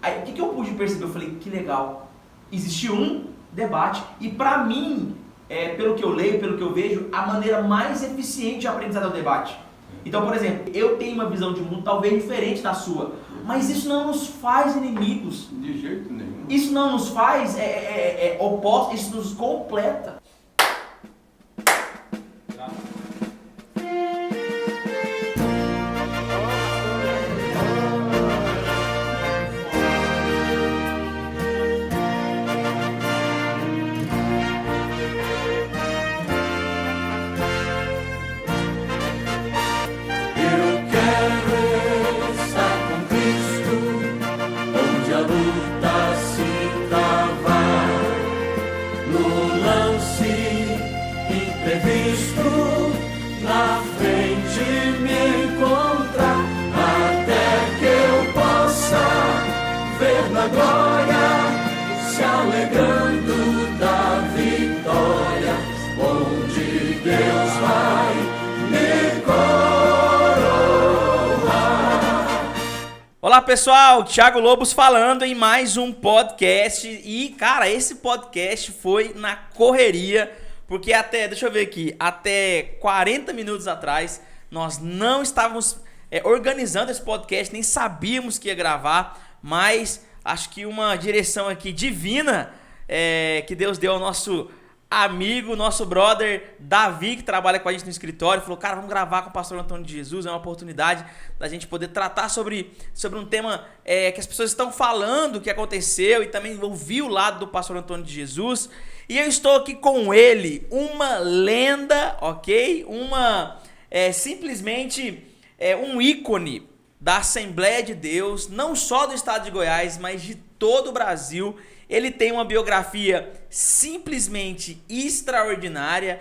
Aí o que eu pude perceber? Eu falei, que legal, existe um debate e pra mim, pelo que eu leio, pelo que eu vejo, a maneira mais eficiente de aprendizado é o debate. Então, por exemplo, eu tenho uma visão de mundo talvez diferente da sua, mas isso não nos faz inimigos. De jeito nenhum. Isso não nos faz opostos, isso nos completa. Olá pessoal, Thiago Lobos falando em mais um podcast e cara, esse podcast foi na correria, porque deixa eu ver aqui, até 40 minutos atrás nós não estávamos organizando esse podcast, nem sabíamos que ia gravar, mas acho que uma direção aqui divina que Deus deu ao nosso amigo, nosso brother Davi, que trabalha com a gente no escritório, falou, cara, vamos gravar com o pastor Antônio de Jesus, é uma oportunidade da gente poder tratar sobre um tema que as pessoas estão falando, que aconteceu, e também ouvir o lado do pastor Antônio de Jesus, e eu estou aqui com ele, uma lenda, ok? Simplesmente um ícone da Assembleia de Deus, não só do estado de Goiás, mas de todo o Brasil. Ele tem uma biografia simplesmente extraordinária.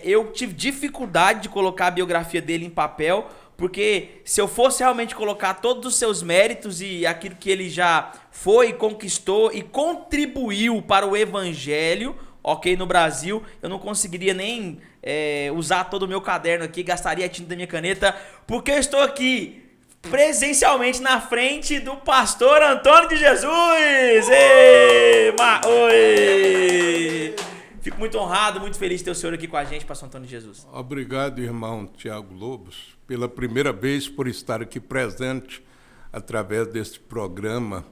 Eu tive dificuldade de colocar a biografia dele em papel, porque se eu fosse realmente colocar todos os seus méritos e aquilo que ele já foi, conquistou e contribuiu para o evangelho, ok, no Brasil, eu não conseguiria nem usar todo o meu caderno aqui, gastaria a tinta da minha caneta, porque eu estou aqui presencialmente na frente do pastor Antônio de Jesus. Oi! Fico muito honrado, muito feliz de ter o senhor aqui com a gente, pastor Antônio de Jesus. Obrigado, irmão Thiago Lobos, pela primeira vez por estar aqui presente através deste programa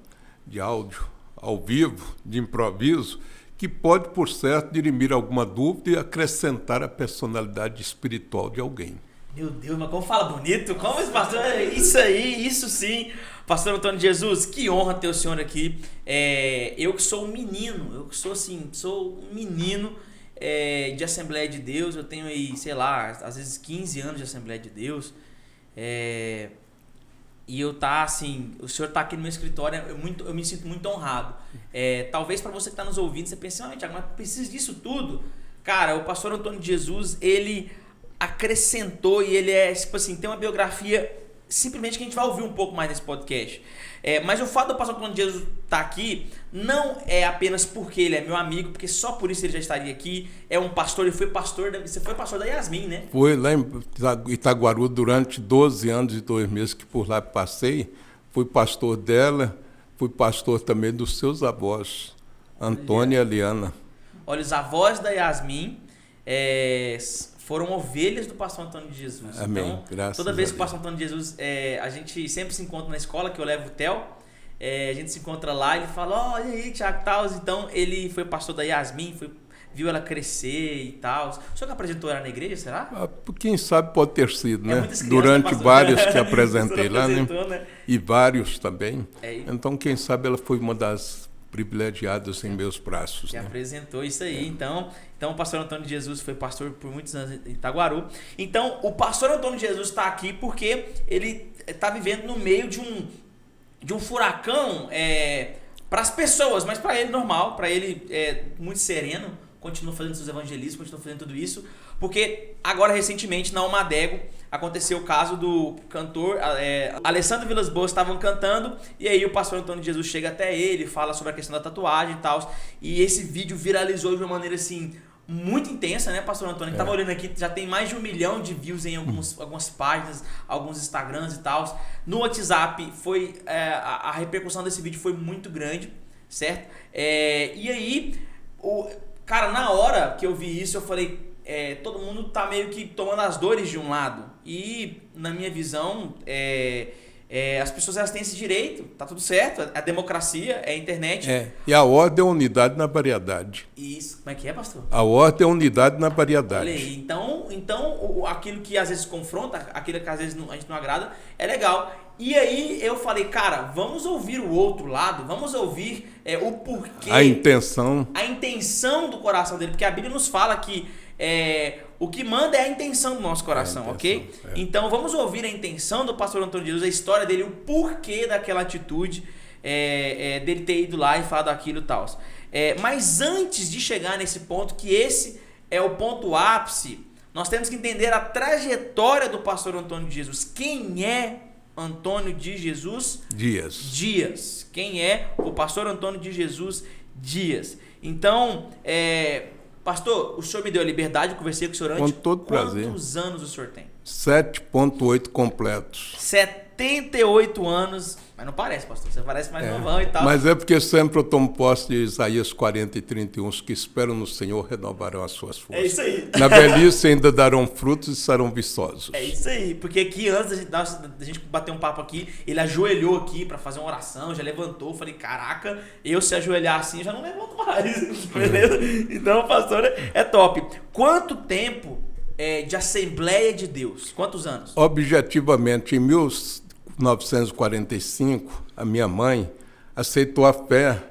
de áudio ao vivo, de improviso, que pode, por certo, dirimir alguma dúvida e acrescentar a personalidade espiritual de alguém. Meu Deus, mas como fala bonito, como esse pastor, isso aí, isso sim. Pastor Antônio de Jesus, que honra ter o senhor aqui. Eu que sou um menino, sou um menino de Assembleia de Deus, eu tenho aí, sei lá, às vezes 15 anos de Assembleia de Deus, e o senhor tá aqui no meu escritório, eu me sinto muito honrado. Talvez para você que está nos ouvindo, você pense, Thiago, mas precisa disso tudo? Cara, o pastor Antônio de Jesus, ele acrescentou e ele tem uma biografia simplesmente que a gente vai ouvir um pouco mais nesse podcast. Mas o fato do pastor Antônio de Jesus estar aqui não é apenas porque ele é meu amigo, porque só por isso ele já estaria aqui. É um pastor, você foi pastor da Yasmin, né? Foi lá em Itaguaru durante 12 anos e 2 meses que por lá passei. Fui pastor dela, fui pastor também dos seus avós, Antônio e Eliana. Olha, os avós da Yasmin foram ovelhas do pastor Antônio de Jesus. Amém. Então, graças toda vez que o pastor Antônio de Jesus, a gente sempre se encontra na escola, que eu levo o Theo, a gente se encontra lá, ele fala, olha aí, Thiago, tal. Então, ele foi pastor da Yasmin, viu ela crescer e tal. O senhor que apresentou ela na igreja, será? Quem sabe pode ter sido, né? Crianças, Durante né, vários que apresentei lá, né? né? E vários também. Então, quem sabe ela foi uma das privilegiados em meus braços. Que apresentou isso aí. Então, o pastor Antônio de Jesus foi pastor por muitos anos em Itaguaru. Então, o pastor Antônio de Jesus está aqui porque ele está vivendo no meio de um furacão para as pessoas, mas para ele normal, para ele muito sereno, continua fazendo seus evangelismos, continua fazendo tudo isso, porque agora recentemente na Almadego aconteceu o caso do cantor Alessandro Vilas Boas, estavam cantando e aí o pastor Antônio de Jesus chega até ele, fala sobre a questão da tatuagem e tal, e esse vídeo viralizou de uma maneira assim muito intensa, né, pastor Antônio? Tava olhando aqui, já tem mais de 1 milhão de views em algumas páginas, alguns Instagrams e tal. No WhatsApp, a repercussão desse vídeo foi muito grande, certo? E aí, cara, na hora que eu vi isso, eu falei, todo mundo tá meio que tomando as dores de um lado. E, na minha visão, as pessoas elas têm esse direito, tá tudo certo, a democracia, é a internet. E a ordem é unidade na variedade. Isso, como é que é, pastor? A ordem é unidade na variedade. Olha aí, então aquilo que às vezes confronta, aquilo que às vezes a gente não agrada, é legal. E aí eu falei, cara, vamos ouvir o outro lado, vamos ouvir o porquê. A intenção do coração dele, porque a Bíblia nos fala que o que manda é a intenção do nosso coração, ok? Então vamos ouvir a intenção do pastor Antônio de Jesus, a história dele, o porquê daquela atitude dele ter ido lá e falado aquilo e tal. Mas antes de chegar nesse ponto, que esse é o ponto ápice, nós temos que entender a trajetória do pastor Antônio de Jesus. Quem é Antônio de Jesus Dias? Quem é o pastor Antônio de Jesus Dias? Então, pastor, o senhor me deu a liberdade, eu conversei com o senhor antes. Com todo prazer. Quantos anos o senhor tem? 7,8 completos. 78 anos, mas não parece, pastor, você parece mais novão e tal. Mas é porque sempre eu tomo posse de Isaías 40:31, os que esperam no Senhor renovarão as suas forças. É isso aí. Na velhice ainda darão frutos e serão viçosos. É isso aí, porque aqui antes da gente bater um papo aqui, ele ajoelhou aqui para fazer uma oração, já levantou, eu falei, caraca, eu se ajoelhar assim, eu já não levanto mais, beleza? Então, pastor, é top. Quanto tempo de Assembleia de Deus? Quantos anos? Objetivamente, em 1945, a minha mãe aceitou a fé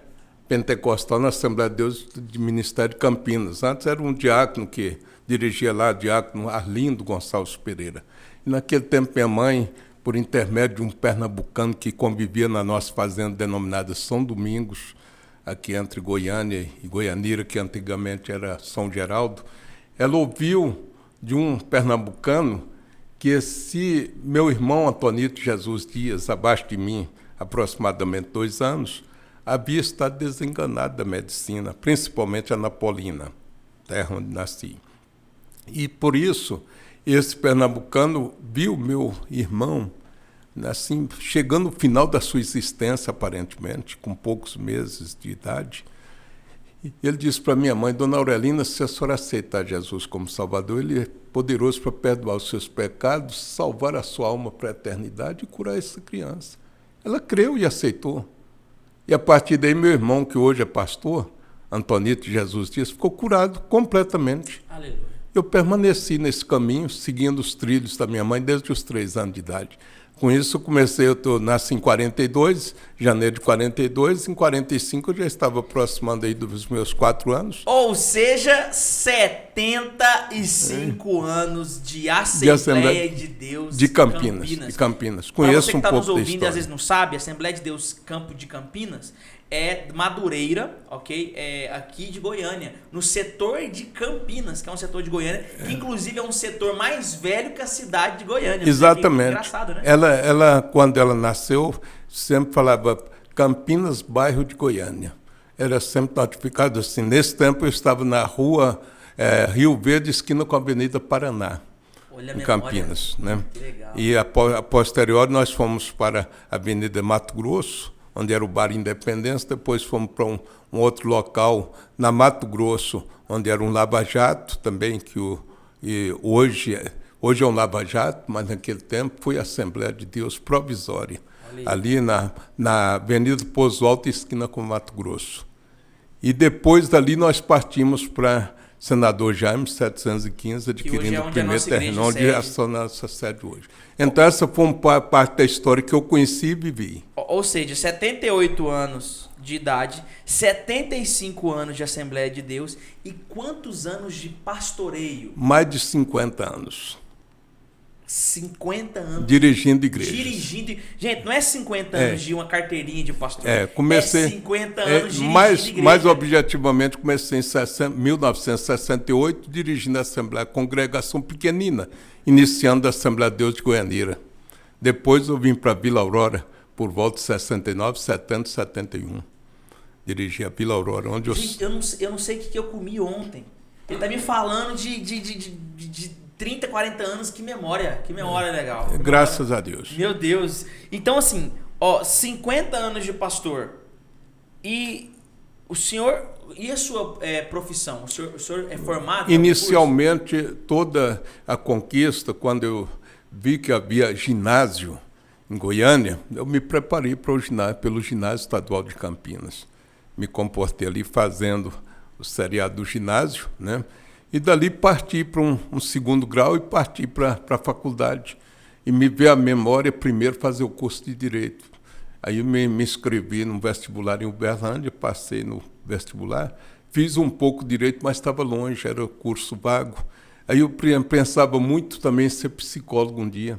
pentecostal na Assembleia de Deus de Ministério de Campinas. Antes era um diácono que dirigia lá, diácono Arlindo Gonçalves Pereira. E naquele tempo minha mãe, por intermédio de um pernambucano que convivia na nossa fazenda denominada São Domingos, aqui entre Goiânia e Goianira, que antigamente era São Geraldo, ela ouviu de um pernambucano que esse meu irmão Antonito Jesus Dias, abaixo de mim, aproximadamente 2 anos, havia estado desenganado da medicina, principalmente a napolina, terra onde nasci. E por isso, esse pernambucano viu meu irmão, assim, chegando no final da sua existência, aparentemente, com poucos meses de idade. Ele disse para minha mãe, Dona Aurelina, se a senhora aceitar Jesus como Salvador, Ele é poderoso para perdoar os seus pecados, salvar a sua alma para a eternidade e curar essa criança. Ela creu e aceitou. E a partir daí, meu irmão, que hoje é pastor, Antonito Jesus Dias, ficou curado completamente. Aleluia. Eu permaneci nesse caminho, seguindo os trilhos da minha mãe desde os 3 anos de idade. Com isso, eu nasci em 42, janeiro de 42, em 45 eu já estava aproximando aí dos meus 4 anos. Ou seja, 75 anos de Assembleia de Deus de Campinas. Para você Conheço que um está pouco nos ouvindo da e história. às vezes não sabe, Assembleia de Deus Campo de Campinas é Madureira, ok? Aqui de Goiânia, no setor de Campinas, que é um setor de Goiânia, que inclusive é um setor mais velho que a cidade de Goiânia. Exatamente. Engraçado, né? Ela, quando ela nasceu, sempre falava Campinas, bairro de Goiânia. Era sempre notificado assim. Nesse tempo eu estava na rua Rio Verde, esquina com a Avenida Paraná. Olha a em memória, Campinas, né? Que legal. E a posterior nós fomos para a Avenida Mato Grosso, onde era o Bar Independência, depois fomos para um outro local na Mato Grosso, onde era um lava-jato também, que hoje é um lava-jato, mas naquele tempo foi a Assembleia de Deus provisória, ali na Avenida Pouso Alto, esquina com Mato Grosso. E depois dali nós partimos para Senador Jaime, 715, adquirindo o primeiro terreno, onde é a nossa sede hoje. Então essa foi uma parte da história que eu conheci e vivi. Ou seja, 78 anos de idade, 75 anos de Assembleia de Deus e quantos anos de pastoreio? Mais de 50 anos. 50 anos. Dirigindo igrejas. Gente, não é 50 anos de uma carteirinha de pastor. Comecei. É 50 anos dirigindo igreja. Mais objetivamente, comecei em 1968, dirigindo a Assembleia, congregação pequenina, iniciando a Assembleia de Deus de Goianira. Depois eu vim para Vila Aurora, por volta de 69, 70, 71. Dirigi a Vila Aurora, onde Gente, eu não sei o que eu comi ontem. Ele tá me falando de 30, 40 anos. Que memória legal. Graças a Deus. Meu Deus. Então, assim, 50 anos de pastor. E o senhor... E a sua profissão? O senhor é formado? Inicialmente, toda a conquista, quando eu vi que havia ginásio em Goiânia, eu me preparei pelo ginásio estadual de Campinas. Me comportei ali fazendo o seriado do ginásio, né? E dali parti para um segundo grau e parti para a faculdade. E me veio à memória primeiro fazer o curso de Direito. Aí eu me inscrevi no vestibular em Uberlândia, passei no vestibular, fiz um pouco de Direito, mas estava longe, era curso vago. Aí eu pensava muito também em ser psicólogo um dia.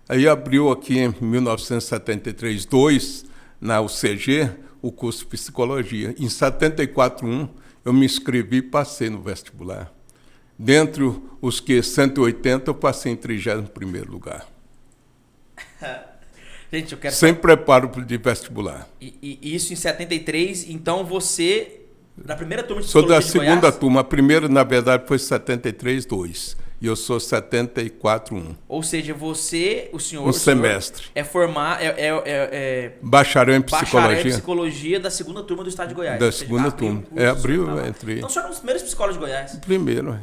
Aí abriu aqui em 1973, na UCG, o curso de Psicologia. Em 74, eu me inscrevi e passei no vestibular. Dentre os 180, eu passei em 31º lugar. Gente, eu quero... Sem preparo de vestibular. E isso em 73, então você, da primeira turma de Sou Psicologia da de segunda Goiás, turma. A primeira, na verdade, foi 73-2. E eu sou 74-1. Ou seja, você, o senhor... Um semestre. É formar... Bacharel em Bacharel em Psicologia. Psicologia da segunda turma do Estado de Goiás. Da segunda turma. Abriu, entrei. Então, o senhor é um dos primeiros psicólogos de Goiás. Primeiro.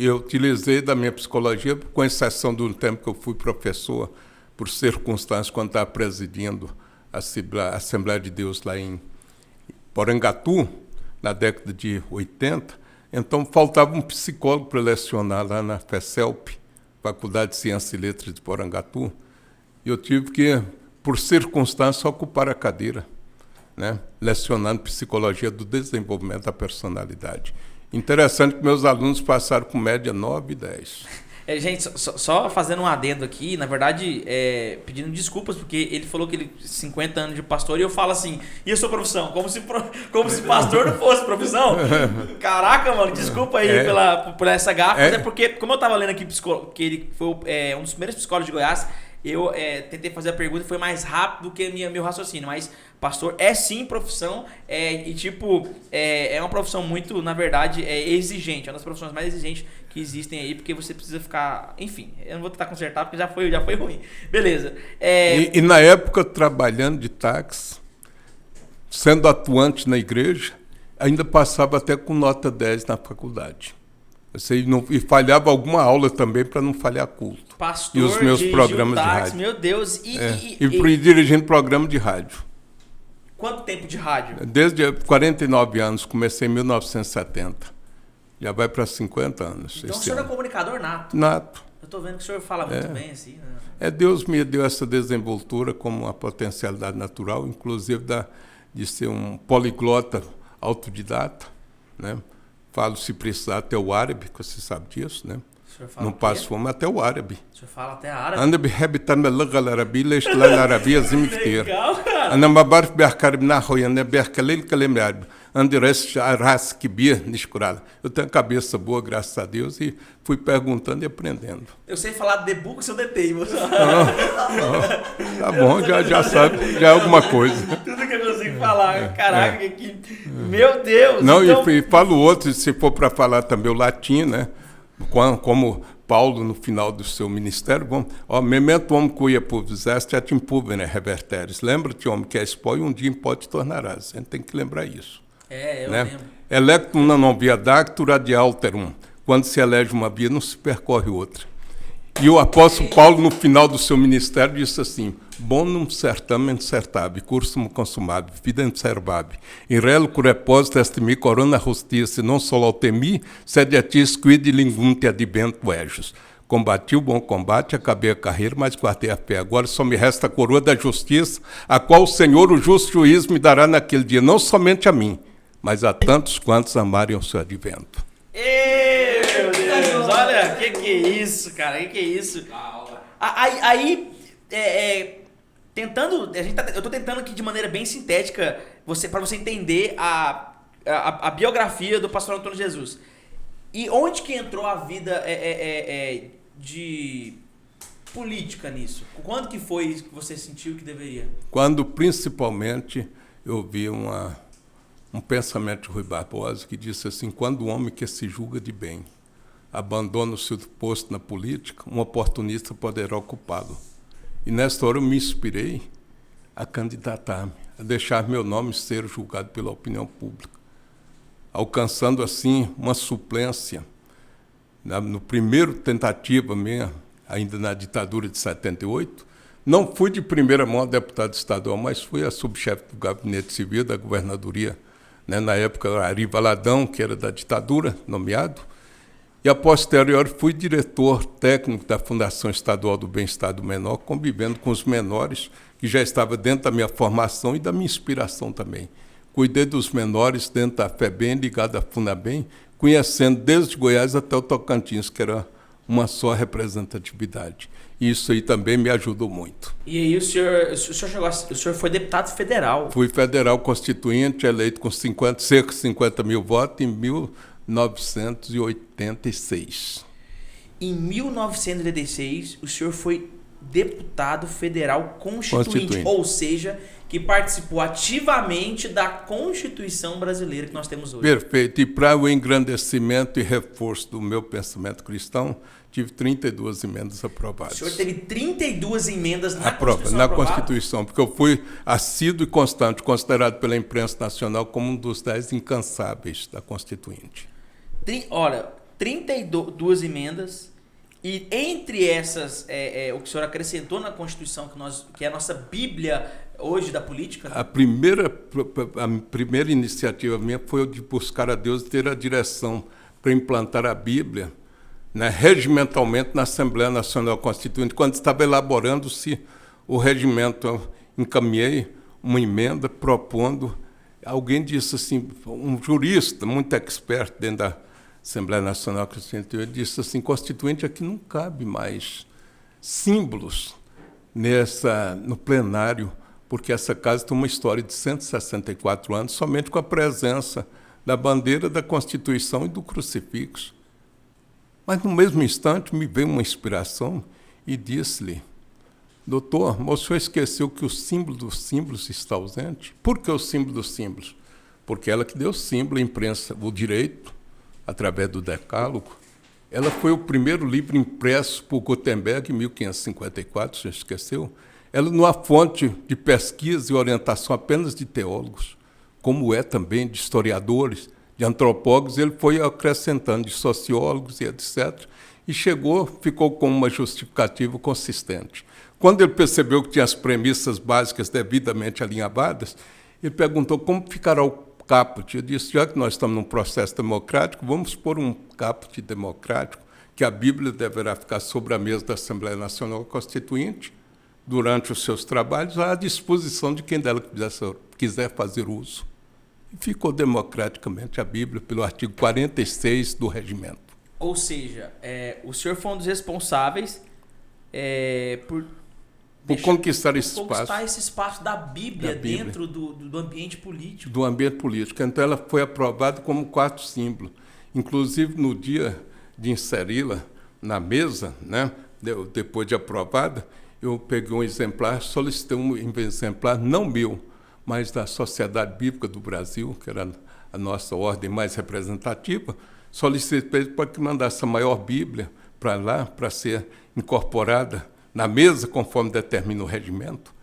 Eu utilizei da minha psicologia, com exceção do tempo que eu fui professor, por circunstâncias, quando estava presidindo a Assembleia de Deus lá em Porangatu, na década de 80. Então, faltava um psicólogo para lecionar lá na FECELP, Faculdade de Ciências e Letras de Porangatu. E eu tive que, por circunstâncias, ocupar a cadeira, né? Lecionando Psicologia do Desenvolvimento da Personalidade. Interessante que meus alunos passaram com média 9 e 10. Gente, só fazendo um adendo aqui, na verdade, pedindo desculpas, porque ele falou que ele 50 anos de pastor, e eu falo assim, e a sua profissão? Como se pastor não fosse profissão? Caraca, mano, desculpa aí por essa gafa, mas é porque, como eu tava lendo aqui, que ele foi um dos primeiros psicólogos de Goiás, eu tentei fazer a pergunta e foi mais rápido do que meu raciocínio, mas pastor é sim profissão, e tipo, é uma profissão muito, na verdade, exigente, é uma das profissões mais exigentes que existem aí, porque você precisa ficar, enfim, eu não vou tentar consertar porque já foi ruim, beleza. E na época, trabalhando de táxi, sendo atuante na igreja, ainda passava até com nota 10 na faculdade. E falhava alguma aula também para não falhar culto. Pastor, e os meus programas táxi, de rádio. Meu Deus. E dirigindo programa de rádio. Quanto tempo de rádio? Desde 49 anos, comecei em 1970. Já vai para 50 anos. Então o senhor é comunicador nato? Nato. Eu estou vendo que o senhor fala muito bem assim, né? Deus me deu essa desenvoltura como uma potencialidade natural, inclusive de ser um poliglota autodidata, né? Falo, se precisar, até o árabe, que você sabe disso, né? Não passo fome até o árabe. O senhor fala até árabe? أنا بحب اللغة العربية ليش العربية زي كتير. Legal, cara. أنا ما بعرف بحكي بنحو أنا بحكي ليل كلام عربي. عندي raça كبير نشكر. Eu tenho a cabeça boa, graças a Deus, e fui perguntando e aprendendo. Eu sei falar debuco se eu detenho. Tá bom, já sabe, já é alguma coisa. Tudo que eu consigo falar. Caraca, que... Meu Deus! Não, então... e falo outro, se for para falar também o latim, né? Como Paulo, no final do seu ministério, memento homo cuia pubis est et impubere reverteres. Lembra-te, homem, que és pó e um dia em pó te tornarás. A gente tem que lembrar isso. Eu né? lembro. Electum non via dactura de alterum. Quando se elege uma via, não se percorre outra. E o apóstolo Paulo, no final do seu ministério, disse assim: bonum certamen certabi, cursum consumabi, fidem servabi. In relo curepos est mi corona justiça, non solo temi, sed atis quid lingunte adventu ejus. Combati o bom combate, acabei a carreira, mas guardei a fé. Agora só me resta a coroa da justiça, a qual o Senhor, o justo juiz, me dará naquele dia, não somente a mim, mas a tantos quantos amarem o seu advento. Meu Deus, olha, que é isso, cara, que é isso? Aí, tentando, eu tô tentando aqui de maneira bem sintética, para você entender a biografia do pastor Antônio Jesus. E onde que entrou a vida de política nisso? Quando que foi que você sentiu que deveria? Quando, principalmente, eu vi um pensamento de Rui Barbosa que disse assim: quando o homem que se julga de bem abandona o seu posto na política, um oportunista poderá ocupá-lo. E nesta hora eu me inspirei a candidatar-me, a deixar meu nome ser julgado pela opinião pública, alcançando assim uma suplência. No primeiro tentativa minha, ainda na ditadura de 78, não fui de primeira mão deputado estadual, mas fui a subchefe do gabinete civil da governadoria, né? Na época, Ari Valadão, que era da ditadura, nomeado, e a posteriori fui diretor técnico da Fundação Estadual do Bem-Estar do Menor, convivendo com os menores, que já estava dentro da minha formação e da minha inspiração também. Cuidei dos menores dentro da FEBEM, ligado à FUNABEM, conhecendo desde Goiás até o Tocantins, que era uma só representatividade. E isso aí também me ajudou muito. E aí o senhor foi deputado federal? Fui federal constituinte, eleito com cerca de 50 mil votos em 1986. Em 1986, o senhor foi deputado federal constituinte, ou seja, que participou ativamente da Constituição brasileira que nós temos hoje. Perfeito. E para o engrandecimento e reforço do meu pensamento cristão, tive 32 emendas aprovadas. O senhor teve 32 emendas na Constituição na Constituição, porque eu fui assíduo e constante, considerado pela imprensa nacional como um dos 10 incansáveis da Constituinte. Olha, 32 emendas, e entre essas, o que o senhor acrescentou na Constituição, que é a nossa Bíblia hoje da política? A primeira iniciativa minha foi de buscar a Deus e ter a direção para implantar a Bíblia, né, regimentalmente na Assembleia Nacional Constituinte. Quando estava elaborando-se o regimento, eu encaminhei uma emenda propondo. Alguém disse assim, um jurista muito expert dentro da Assembleia Nacional Constituinte, disse assim: Constituinte, aqui não cabe mais símbolos no plenário, porque essa casa tem uma história de 164 anos, somente com a presença da bandeira da Constituição e do crucifixo. Mas, no mesmo instante, me veio uma inspiração e disse-lhe: doutor, o senhor esqueceu que o símbolo dos símbolos está ausente? Por que o símbolo dos símbolos? Porque ela que deu símbolo à imprensa, o direito, através do Decálogo. Ela foi o primeiro livro impresso por Gutenberg em 1554, o senhor esqueceu? Ela não é fonte de pesquisa e orientação apenas de teólogos, como é também de historiadores, de antropólogos. Ele foi acrescentando de sociólogos e etc. E ficou com uma justificativa consistente. Quando ele percebeu que tinha as premissas básicas devidamente alinhavadas, ele perguntou como ficará o caput. Eu disse: já que nós estamos num processo democrático, vamos pôr um caput democrático, que a Bíblia deverá ficar sobre a mesa da Assembleia Nacional Constituinte, durante os seus trabalhos, à disposição de quem dela quiser fazer uso. E ficou democraticamente a Bíblia pelo artigo 46 do regimento. Ou seja, o senhor foi um dos responsáveis por conquistar esse espaço da Bíblia dentro do ambiente político. Do ambiente político. Então, ela foi aprovada como quarto símbolo. Inclusive, no dia de inseri-la na mesa, né, depois de aprovada, eu peguei um exemplar, solicitei um exemplar, não meu, mas da Sociedade Bíblica do Brasil, que era a nossa ordem mais representativa, solicitei para que mandasse a maior Bíblia para lá, para ser incorporada na mesa, conforme determina o regimento.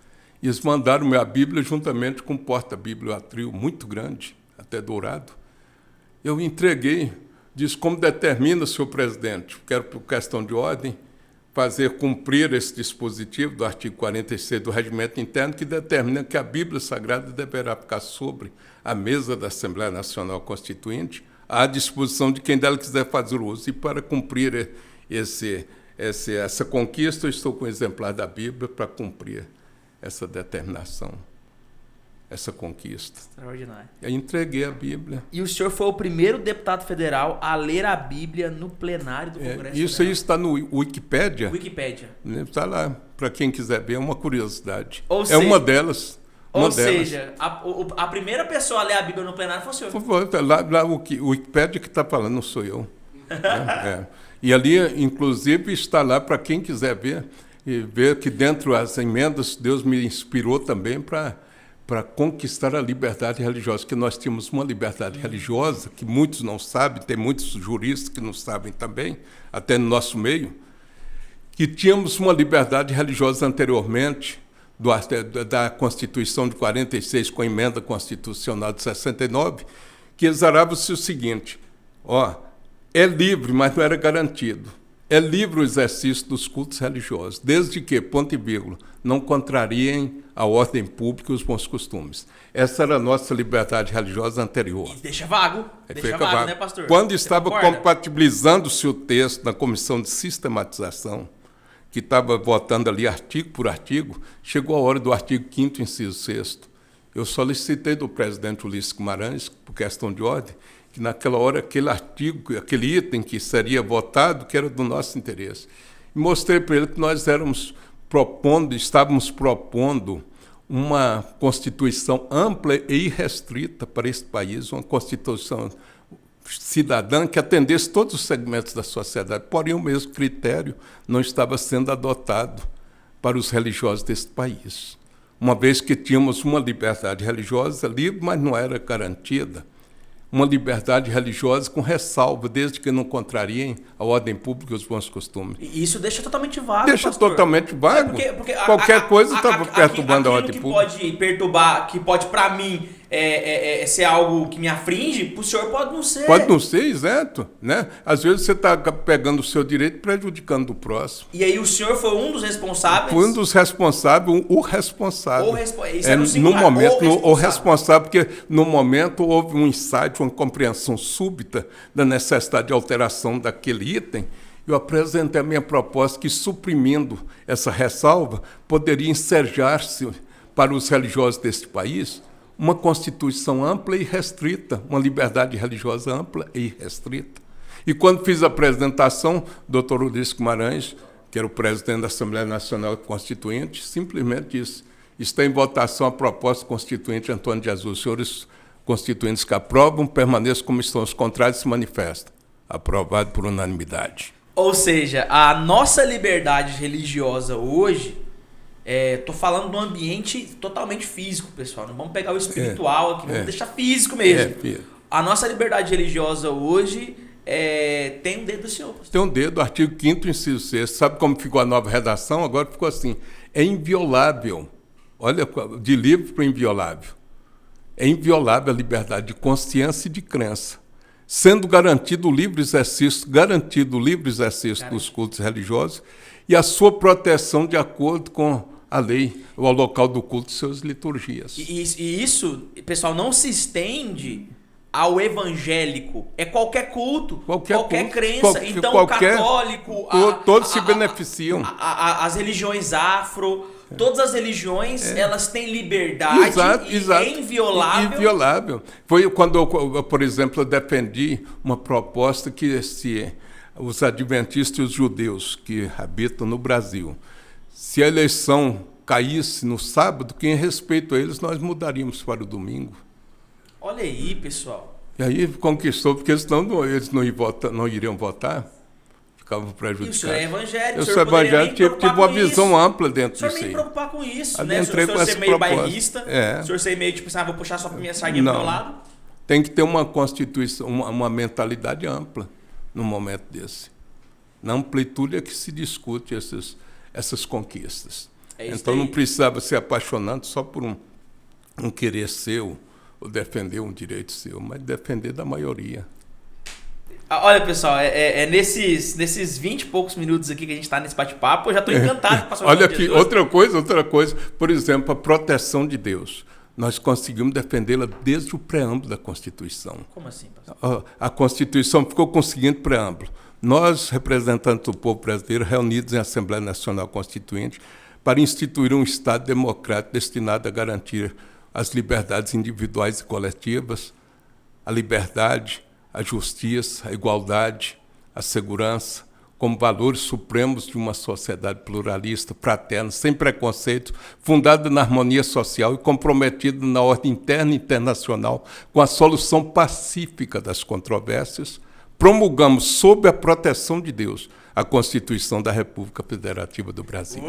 E eles mandaram minha Bíblia juntamente com um porta-biblioatril muito grande, até dourado. Eu entreguei, disse: como determina, senhor presidente, quero, por questão de ordem, fazer cumprir esse dispositivo do artigo 46 do Regimento Interno, que determina que a Bíblia Sagrada deverá ficar sobre a mesa da Assembleia Nacional Constituinte, à disposição de quem dela quiser fazer uso. E para cumprir essa conquista, eu estou com um exemplar da Bíblia para cumprir essa determinação, essa conquista. Extraordinário. Eu entreguei a Bíblia. E o senhor foi o primeiro deputado federal a ler a Bíblia no plenário do Congresso Isso Federal. Aí está no Wikipédia. Wikipédia. Está lá, para quem quiser ver, é uma curiosidade. Uma delas. Ou seja, a primeira pessoa a ler a Bíblia no plenário foi o senhor. Lá o Wikipédia que está falando, não sou eu. E ali, inclusive, está lá para quem quiser ver, e ver que dentro das emendas, Deus me inspirou também para para conquistar a liberdade religiosa, que nós tínhamos uma liberdade religiosa, que muitos não sabem, tem muitos juristas que não sabem também, até no nosso meio, que tínhamos uma liberdade religiosa anteriormente, da Constituição de 46, com a emenda constitucional de 69, que exarava-se o seguinte, é livre, mas não era garantido. É livre o exercício dos cultos religiosos, desde que, ponto e vírgula, não contrariem a ordem pública e os bons costumes. Essa era a nossa liberdade religiosa anterior. E deixa vago, né, pastor? Quando estava compatibilizando-se o texto na comissão de sistematização, que estava votando ali artigo por artigo, chegou a hora do artigo 5º, inciso 6º. Eu solicitei do presidente Ulisses Guimarães, por questão de ordem, que naquela hora aquele artigo, aquele item que seria votado, que era do nosso interesse. E mostrei para ele que nós estávamos propondo uma Constituição ampla e irrestrita para esse país, uma Constituição cidadã que atendesse todos os segmentos da sociedade. Porém, o mesmo critério não estava sendo adotado para os religiosos desse país. Uma vez que tínhamos uma liberdade religiosa livre, mas não era garantida. Uma liberdade religiosa com ressalva, desde que não contrariem a ordem pública e os bons costumes. E isso deixa totalmente vago, Deixa pastor. Totalmente vago. Porque qualquer coisa estava perturbando a ordem pública. Pode perturbar, que pode, para mim, ser algo que me afringe, para o senhor pode não ser. Pode não ser, exato. Né? Às vezes você está pegando o seu direito e prejudicando o próximo. E aí o senhor foi um dos responsáveis? Foi um dos responsáveis, o responsável. Isso é no singular, no momento, o responsável, porque no momento houve um insight, uma compreensão súbita da necessidade de alteração daquele item. Eu apresentei a minha proposta que, suprimindo essa ressalva, poderia ensejar-se para os religiosos deste país uma Constituição ampla e restrita, uma liberdade religiosa ampla e restrita. E quando fiz a apresentação, o doutor Ulisses Guimarães, que era o presidente da Assembleia Nacional Constituinte, simplesmente disse: está em votação a proposta constituinte Antônio de Jesus. Os senhores constituintes que aprovam, permaneçam como estão, os contrários se manifestam. Aprovado por unanimidade. Ou seja, a nossa liberdade religiosa hoje, tô falando de um ambiente totalmente físico, pessoal. Não vamos pegar o espiritual aqui, vamos deixar físico mesmo. A nossa liberdade religiosa hoje tem um dedo do senhor, pastor. Tem um dedo, artigo 5º, inciso 6. Sabe como ficou a nova redação? Agora ficou assim: é inviolável. Olha, de livre para inviolável. É inviolável a liberdade de consciência e de crença, sendo garantido o livre exercício dos cultos religiosos e a sua proteção de acordo com a lei, ao local do culto e suas liturgias. E isso, pessoal, não se estende ao evangélico. É qualquer culto, qualquer crença. Então, o católico... Todos se beneficiam. As religiões afro... Todas as religiões, elas têm liberdade inviolável. Foi quando eu, por exemplo, defendi uma proposta que os adventistas e os judeus que habitam no Brasil, se a eleição caísse no sábado, que em respeito a eles nós mudaríamos para o domingo. Olha aí, pessoal. E aí conquistou, porque senão eles não iriam votar. Ficavam prejudicados. E o senhor é evangélico. Eu sou evangélico, tive uma visão ampla dentro disso. O senhor nem preocupar com isso, né? O senhor ser meio bairrista, o senhor ser meio tipo, vou puxar só para minha sardinha pro meu lado. Tem que ter uma constituição, uma mentalidade ampla num momento desse. Na amplitude é que se discute essas conquistas. Então não precisava ser apaixonado só por um querer seu ou defender um direito seu, mas defender da maioria. Olha, pessoal, nesses 20 e poucos minutos aqui que a gente está nesse bate-papo, eu já estou encantado com o pastor. Olha aqui, outra coisa. Por exemplo, a proteção de Deus. Nós conseguimos defendê-la desde o preâmbulo da Constituição. Como assim, pastor? A Constituição ficou com o seguinte preâmbulo: nós, representantes do povo brasileiro, reunidos em Assembleia Nacional Constituinte, para instituir um Estado democrático destinado a garantir as liberdades individuais e coletivas, a liberdade, a justiça, a igualdade, a segurança, como valores supremos de uma sociedade pluralista, fraterna, sem preconceito, fundada na harmonia social e comprometida na ordem interna e internacional com a solução pacífica das controvérsias, promulgamos sob a proteção de Deus a Constituição da República Federativa do Brasil.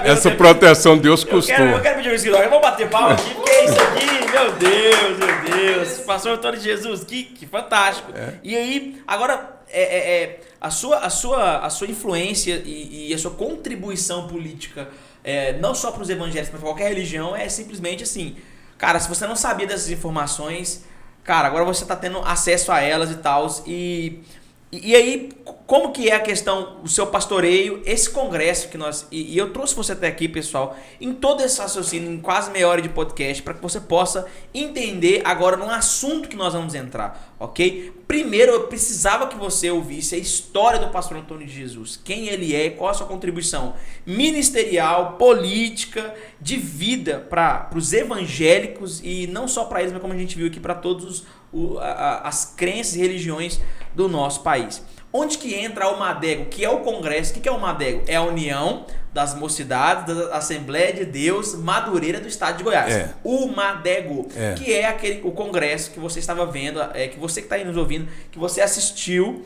Essa proteção Deus custou. Eu quero pedir um escritório. Eu vou bater palma aqui, porque é isso aqui, meu Deus. Pastor Antônio de Jesus, que fantástico. E aí, agora, a sua influência e a sua contribuição política, não só para os evangélicos, mas para qualquer religião, é simplesmente assim, cara, se você não sabia dessas informações, cara, agora você está tendo acesso a elas e tal, e aí, como que é a questão, o seu pastoreio, esse congresso que nós... E eu trouxe você até aqui, pessoal, em todo esse raciocínio, em quase meia hora de podcast, para que você possa entender agora no assunto que nós vamos entrar, ok? Primeiro, eu precisava que você ouvisse a história do pastor Antônio de Jesus. Quem ele é, qual a sua contribuição ministerial, política, de vida para os evangélicos, e não só para eles, mas como a gente viu aqui, para todos as crenças e religiões do nosso país. Onde que entra o MADEGO, que é o congresso? O que é o MADEGO? É a União das Mocidades da Assembleia de Deus Madureira do Estado de Goiás. O MADEGO, que é o congresso que você estava vendo, que você que está aí nos ouvindo, que você assistiu,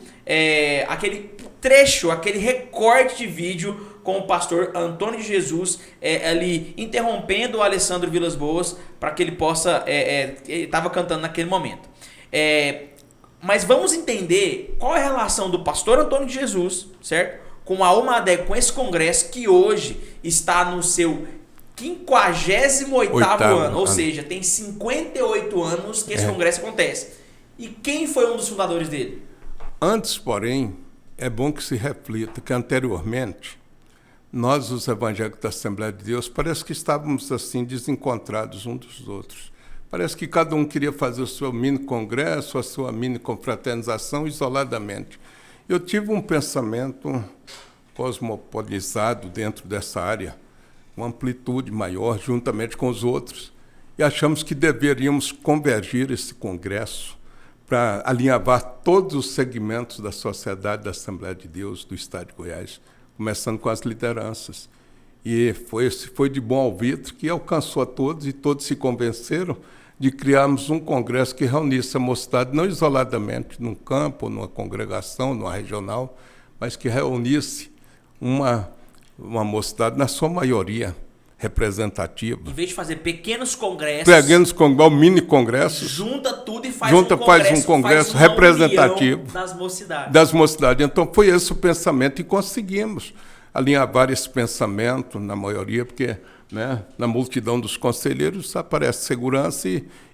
aquele trecho, aquele recorte de vídeo com o pastor Antônio de Jesus, ali interrompendo o Alessandro Vilas Boas para que ele possa... ele estava cantando naquele momento. Mas vamos entender qual é a relação do pastor Antônio de Jesus, certo? Com a UMADEGO, com esse congresso que hoje está no seu 58º ano. Ou seja, tem 58 anos que esse congresso acontece. E quem foi um dos fundadores dele? Antes, porém, é bom que se reflita que anteriormente, nós, os evangélicos da Assembleia de Deus, parece que estávamos assim desencontrados uns dos outros. Parece que cada um queria fazer o seu mini congresso, a sua mini confraternização isoladamente. Eu tive um pensamento cosmopolizado dentro dessa área, uma amplitude maior, juntamente com os outros, e achamos que deveríamos convergir esse congresso para alinhavar todos os segmentos da sociedade da Assembleia de Deus do Estado de Goiás, começando com as lideranças. E foi de bom alvitre que alcançou a todos, e todos se convenceram de criarmos um congresso que reunisse a mocidade, não isoladamente, num campo, numa congregação, numa regional, mas que reunisse uma mocidade, na sua maioria, representativa. Em vez de fazer pequenos congressos, mini congressos, junta tudo e faz um congresso representativo das mocidades. Então foi esse o pensamento, e conseguimos alinhavar esse pensamento na maioria, porque, né, na multidão dos conselheiros aparece segurança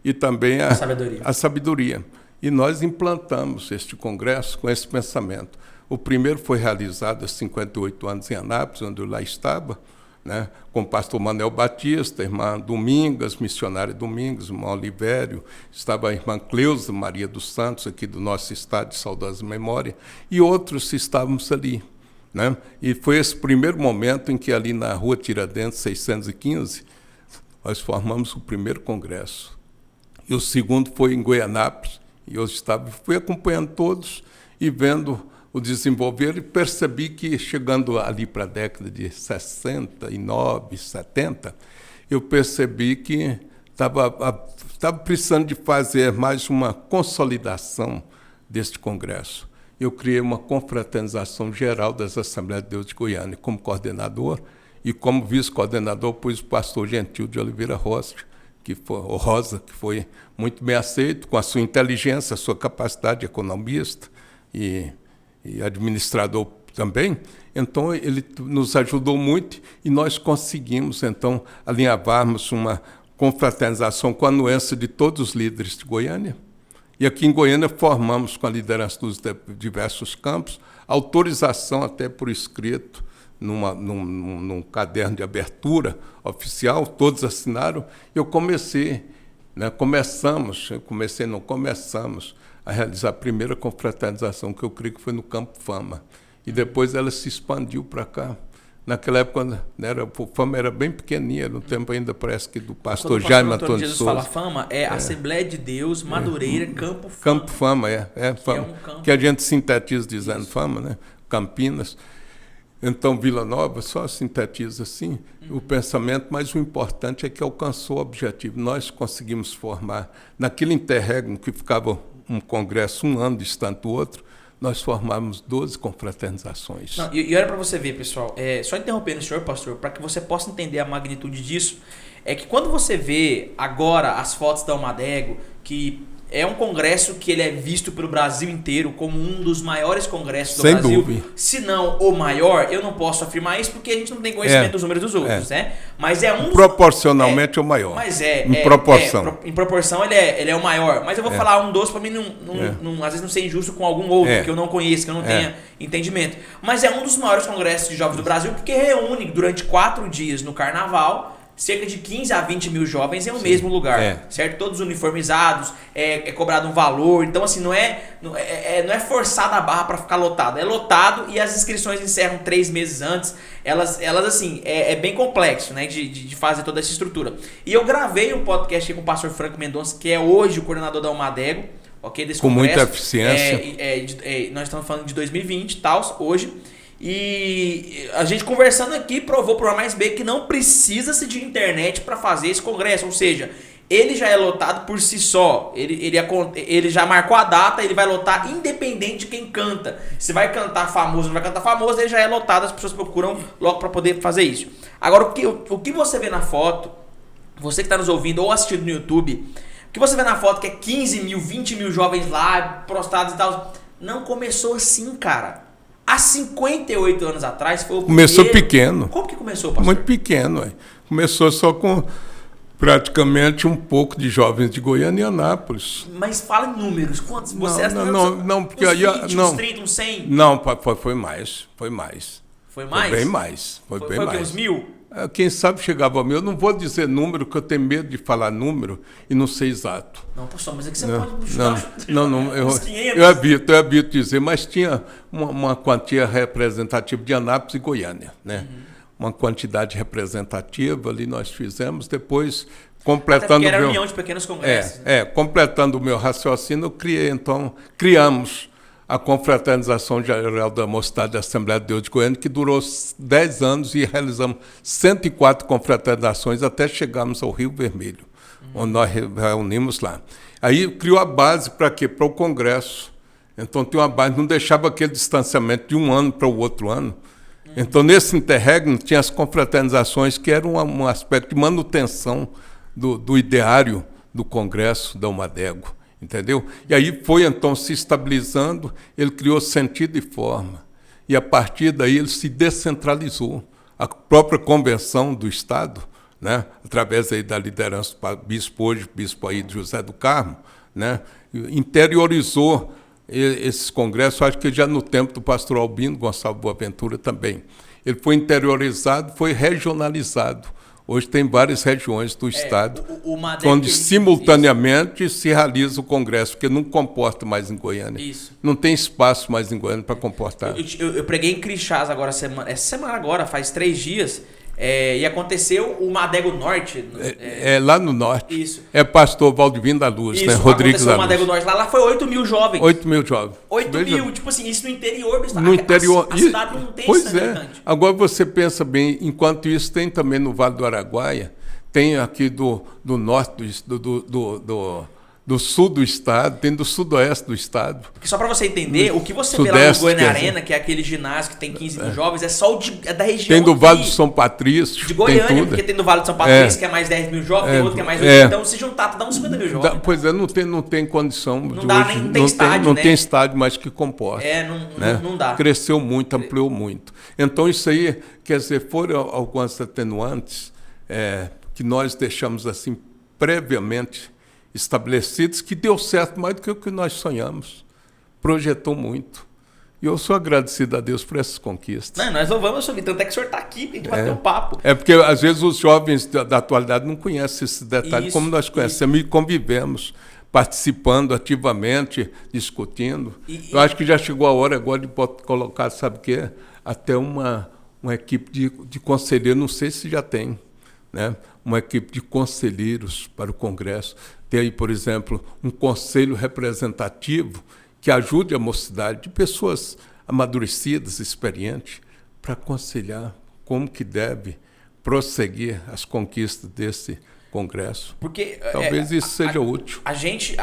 e também a sabedoria. E nós implantamos este congresso com esse pensamento. O primeiro foi realizado há 58 anos em Anápolis, onde eu lá estava, né, com o pastor Manuel Batista, a irmã Domingas, missionária Domingas, o irmão Olivério, estava a irmã Cleusa Maria dos Santos, aqui do nosso estado de saudosa memória, e outros estávamos ali. Né? E foi esse primeiro momento em que ali na Rua Tiradentes, 615, nós formamos o primeiro congresso. E o segundo foi em Goianápolis, e eu fui acompanhando todos e vendo o desenvolver, e percebi que, chegando ali para a década de 69, 70, eu percebi que estava precisando de fazer mais uma consolidação deste congresso. Eu criei uma confraternização geral das Assembleias de Deus de Goiânia como coordenador, e como vice-coordenador pus o pastor Gentil de Oliveira Rosa, que foi muito bem aceito, com a sua inteligência, a sua capacidade de economista e administrador também. Então, ele nos ajudou muito, e nós conseguimos, então, alinhavarmos uma confraternização com a anuência de todos os líderes de Goiânia. E aqui em Goiânia formamos, com a liderança dos diversos campos, autorização até por escrito, num caderno de abertura oficial, todos assinaram. Eu comecei, né, começamos a realizar a primeira confraternização, que eu creio que foi no Campo Fama. E depois ela se expandiu para cá. Naquela época, o Fama era bem pequenininha, no tempo ainda parece que do pastor Jaime Antônio de Souza. Fala Fama, Assembleia de Deus, Madureira, Campo Fama. Campo Fama, Fama, que a gente sintetiza dizendo isso. Fama, né? Campinas. Então, Vila Nova só sintetiza assim o pensamento, mas o importante é que alcançou o objetivo. Nós conseguimos formar, naquele interregno que ficava um congresso um ano distante do outro, nós formamos 12 confraternizações. Não, e olha para você ver, pessoal, só interrompendo o senhor, pastor, para que você possa entender a magnitude disso, é que quando você vê agora as fotos da Almadego, que é um congresso que ele é visto pelo Brasil inteiro como um dos maiores congressos do Brasil. Sem dúvida. Se não o maior, eu não posso afirmar isso porque a gente não tem conhecimento dos números dos outros, né? Mas é um... Proporcionalmente é o maior. Mas em proporção. Em proporção ele é o maior. Mas eu vou falar um dos para mim às vezes não ser injusto com algum outro que eu não conheço, que eu não tenha entendimento. Mas é um dos maiores congressos de jovens do Brasil porque reúne durante 4 dias no Carnaval cerca de 15 a 20 mil jovens em um mesmo lugar, certo? Todos uniformizados, é cobrado um valor. Então, assim, não é forçada a barra para ficar lotado. É lotado e as inscrições encerram 3 meses antes. Elas assim, é bem complexo, né? De fazer toda essa estrutura. E eu gravei um podcast aqui com o pastor Franco Mendonça, que é hoje o coordenador da Almadego, desse com congresso. Muita eficiência. Nós estamos falando de 2020 e tal, hoje. E a gente conversando aqui provou por A mais B que não precisa-se de internet para fazer esse congresso, ou seja, ele já é lotado por si só, ele já marcou a data, ele vai lotar independente de quem canta. Se vai cantar famoso ou não vai cantar famoso, ele já é lotado, as pessoas procuram logo para poder fazer isso. Agora, o que você vê na foto, você que está nos ouvindo ou assistindo no YouTube, o que você vê na foto que é 15 mil, 20 mil jovens lá, prostrados e tal, não começou assim, cara. Há 58 anos atrás foi o Começou pequeno. Como que começou, pastor? Muito pequeno. Começou só com praticamente um pouco de jovens de Goiânia e Anápolis. Mas fala em números. Quantos? Não, porque uns aí... 20, uns 30, uns 100? Não, foi mais. Foi mais. Foi mais? Foi bem mais. Foi bem mais. Foi uns 1.000? Quem sabe chegava a 1.000. Eu não vou dizer número, porque eu tenho medo de falar número e não sei exato. Não, pastor, mas é que você não, pode não, eu evito dizer, mas tinha uma quantia representativa de Anápolis e Goiânia, né? Uma quantidade representativa ali nós fizemos, depois completando era reunião de pequenos congressos. Completando o meu raciocínio, criamos a Confraternização Geral da Mocidade da Assembleia de Deus de Goiânia, que durou 10 anos e realizamos 104 confraternizações até chegarmos ao Rio Vermelho, onde nós reunimos lá. Aí criou a base para quê? Para o Congresso. Então tinha uma base, não deixava aquele distanciamento de um ano para o outro ano. Então nesse interregno tinha as confraternizações, que eram um aspecto de manutenção do ideário do Congresso da Almadego. Entendeu? E aí foi então se estabilizando, ele criou sentido e forma. E a partir daí ele se descentralizou. A própria convenção do Estado, né, através aí da liderança do bispo hoje, bispo aí de José do Carmo, né, interiorizou esses congressos, acho que já no tempo do pastor Albino Gonçalves Boaventura também. Ele foi interiorizado, foi regionalizado. Hoje tem várias regiões do Estado onde simultaneamente se realiza o Congresso, porque não comporta mais em Goiânia. Isso. Não tem espaço mais em Goiânia para comportar. Eu preguei em Crixás agora, essa semana agora, faz 3 dias, e aconteceu o Madego Norte. Lá no Norte. Isso. É pastor Valdivino da Luz, isso, né? Rodrigues da Luz. O Madego Norte. Lá foi 8 mil jovens. 8 mil jovens. 8 mil, tipo assim, isso no interior do estado. No interior. A cidade não tem pois esse habitante. Agora você pensa bem, enquanto isso tem também no Vale do Araguaia, tem aqui do norte, do sul do estado, tem do sudoeste do estado. Porque só para você entender, o que você vê lá no Goiânia Arena, que é aquele ginásio que tem 15 mil jovens, é só da região. Tem do Vale do São Patrício. De Goiânia, porque tem do Vale do São Patrício, que é mais 10 mil jovens, tem outro que é mais 8 Então, se juntar, dá uns 50 mil jovens. Pois é, não tem condição. Não tem estádio, não tem estádio mais que comporta. Não dá. Cresceu muito, ampliou muito. Então, isso aí, quer dizer, foram algumas atenuantes que nós deixamos assim previamente estabelecidos, que deu certo mais do que o que nós sonhamos. Projetou muito. E eu sou agradecido a Deus por essas conquistas. Não, nós louvamos sobre tanto é que o senhor está aqui para a gente bater um papo. É porque, às vezes, os jovens da atualidade não conhecem esse detalhe, como nós conhecemos e convivemos, participando ativamente, discutindo. Eu acho que já chegou a hora agora de colocar, sabe o quê? Até uma equipe de conselheiros, não sei se já tem, né? Uma equipe de conselheiros para o Congresso. Tem aí, por exemplo, um conselho representativo que ajude a mocidade de pessoas amadurecidas, experientes, para aconselhar como que deve prosseguir as conquistas congresso. Porque talvez isso seja útil. A gente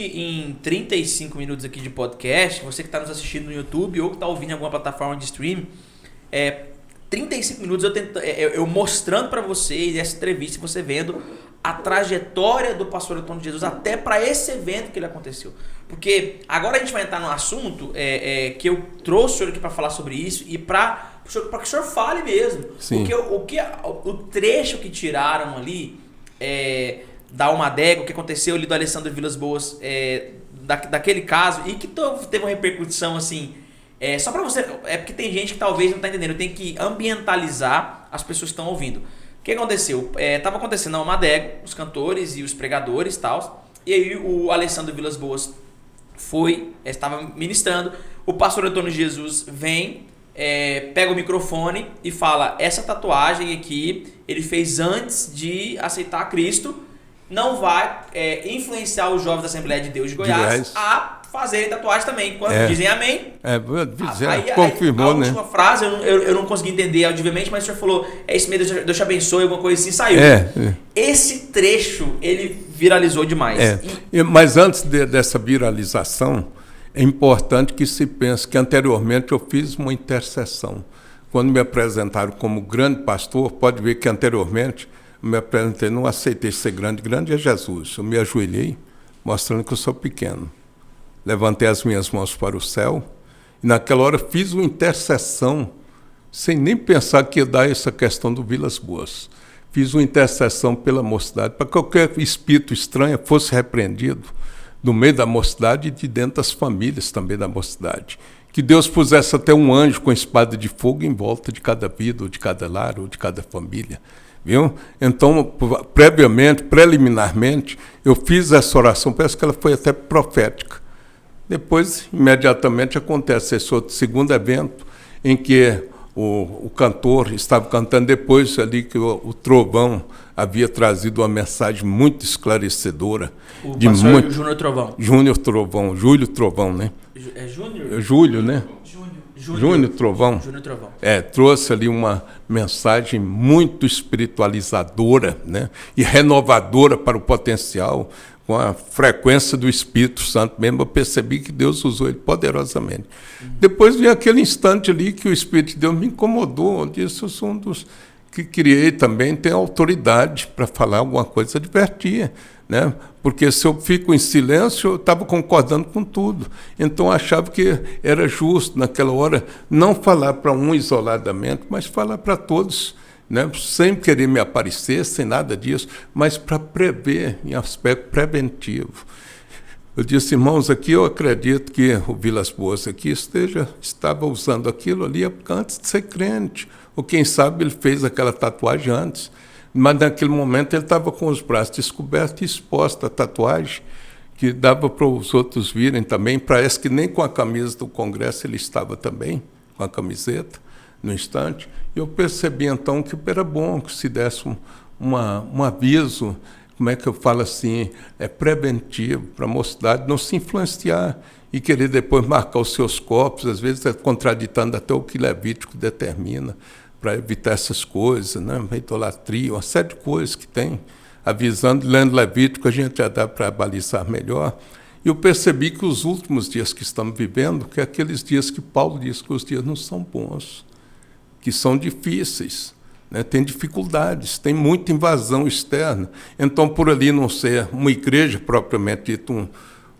em 35 minutos aqui de podcast, você que está nos assistindo no YouTube ou que está ouvindo em alguma plataforma de streaming, 35 minutos eu mostrando para vocês essa entrevista, você vendo a trajetória do pastor Antônio Jesus até para esse evento que ele aconteceu. Porque agora a gente vai entrar num assunto que eu trouxe o senhor aqui para falar sobre isso e para que o senhor fale mesmo. Sim. Porque o trecho que tiraram ali da Almadega, o que aconteceu ali do Alessandro Vilas Boas, daquele caso, e que teve uma repercussão assim, só para você, porque tem gente que talvez não está entendendo, eu tenho que ambientalizar as pessoas que estão ouvindo. O que aconteceu? Estava acontecendo na Almadega, os cantores e os pregadores e tal, e aí o Alessandro Vilas Boas estava ministrando, o pastor Antônio Jesus vem, pega o microfone e fala: essa tatuagem aqui ele fez antes de aceitar Cristo, não vai influenciar os jovens da Assembleia de Deus de Goiás a fazerem tatuagem também. Quando dizem amém, confirmou, né? A última frase eu não consegui entender audivelmente, mas o senhor falou: é isso mesmo, Deus te abençoe, alguma coisa assim, saiu. Esse trecho ele viralizou demais. Mas antes dessa viralização, é importante que se pense que anteriormente eu fiz uma intercessão. Quando me apresentaram como grande pastor, pode ver que anteriormente eu me apresentei, não aceitei ser grande. Grande é Jesus. Eu me ajoelhei, mostrando que eu sou pequeno. Levantei as minhas mãos para o céu e naquela hora fiz uma intercessão, sem nem pensar que ia dar essa questão do Vilas Boas. Fiz uma intercessão pela mocidade, para que qualquer espírito estranho fosse repreendido do meio da mocidade e de dentro das famílias também da mocidade. Que Deus pusesse até um anjo com espada de fogo em volta de cada vida, ou de cada lar, ou de cada família. Viu? Então, preliminarmente, eu fiz essa oração, parece que ela foi até profética. Depois, imediatamente, acontece esse outro segundo evento, em que o cantor estava cantando, depois ali que o Trovão havia trazido uma mensagem muito esclarecedora. Júnior Trovão. Júlio Trovão, né? É Júnior? Júlio, né? Júnior Trovão. Júnior Trovão. Trouxe ali uma mensagem muito espiritualizadora, né? E renovadora para o potencial, com a frequência do Espírito Santo mesmo. Eu percebi que Deus usou ele poderosamente. Depois veio aquele instante ali que o Espírito de Deus me incomodou, onde eu sou um dos que criei também, tem autoridade para falar alguma coisa, advertia, né? Porque se eu fico em silêncio, eu estava concordando com tudo. Então eu achava que era justo, naquela hora, não falar para um isoladamente, mas falar para todos, né? Sem querer me aparecer, sem nada disso, mas para prever, em aspecto preventivo. Eu disse: irmãos, aqui eu acredito que o Vilas Boas aqui estava usando aquilo ali antes de ser crente, ou quem sabe ele fez aquela tatuagem antes, mas naquele momento ele estava com os braços descobertos e exposto a tatuagem, que dava para os outros virem também. Parece que nem com a camisa do Congresso ele estava também, com a camiseta, no instante. E eu percebi então que era bom que se desse um aviso, como é que eu falo assim, preventivo, para a mocidade não se influenciar e querer depois marcar os seus corpos, às vezes contraditando até o que Levítico determina, para evitar essas coisas, né? A idolatria, uma série de coisas que tem, avisando, lendo Levítico, a gente já dá para balizar melhor. E eu percebi que os últimos dias que estamos vivendo, que é aqueles dias que Paulo diz que os dias não são bons, que são difíceis, né? Tem dificuldades, tem muita invasão externa. Então, por ali não ser uma igreja propriamente dito,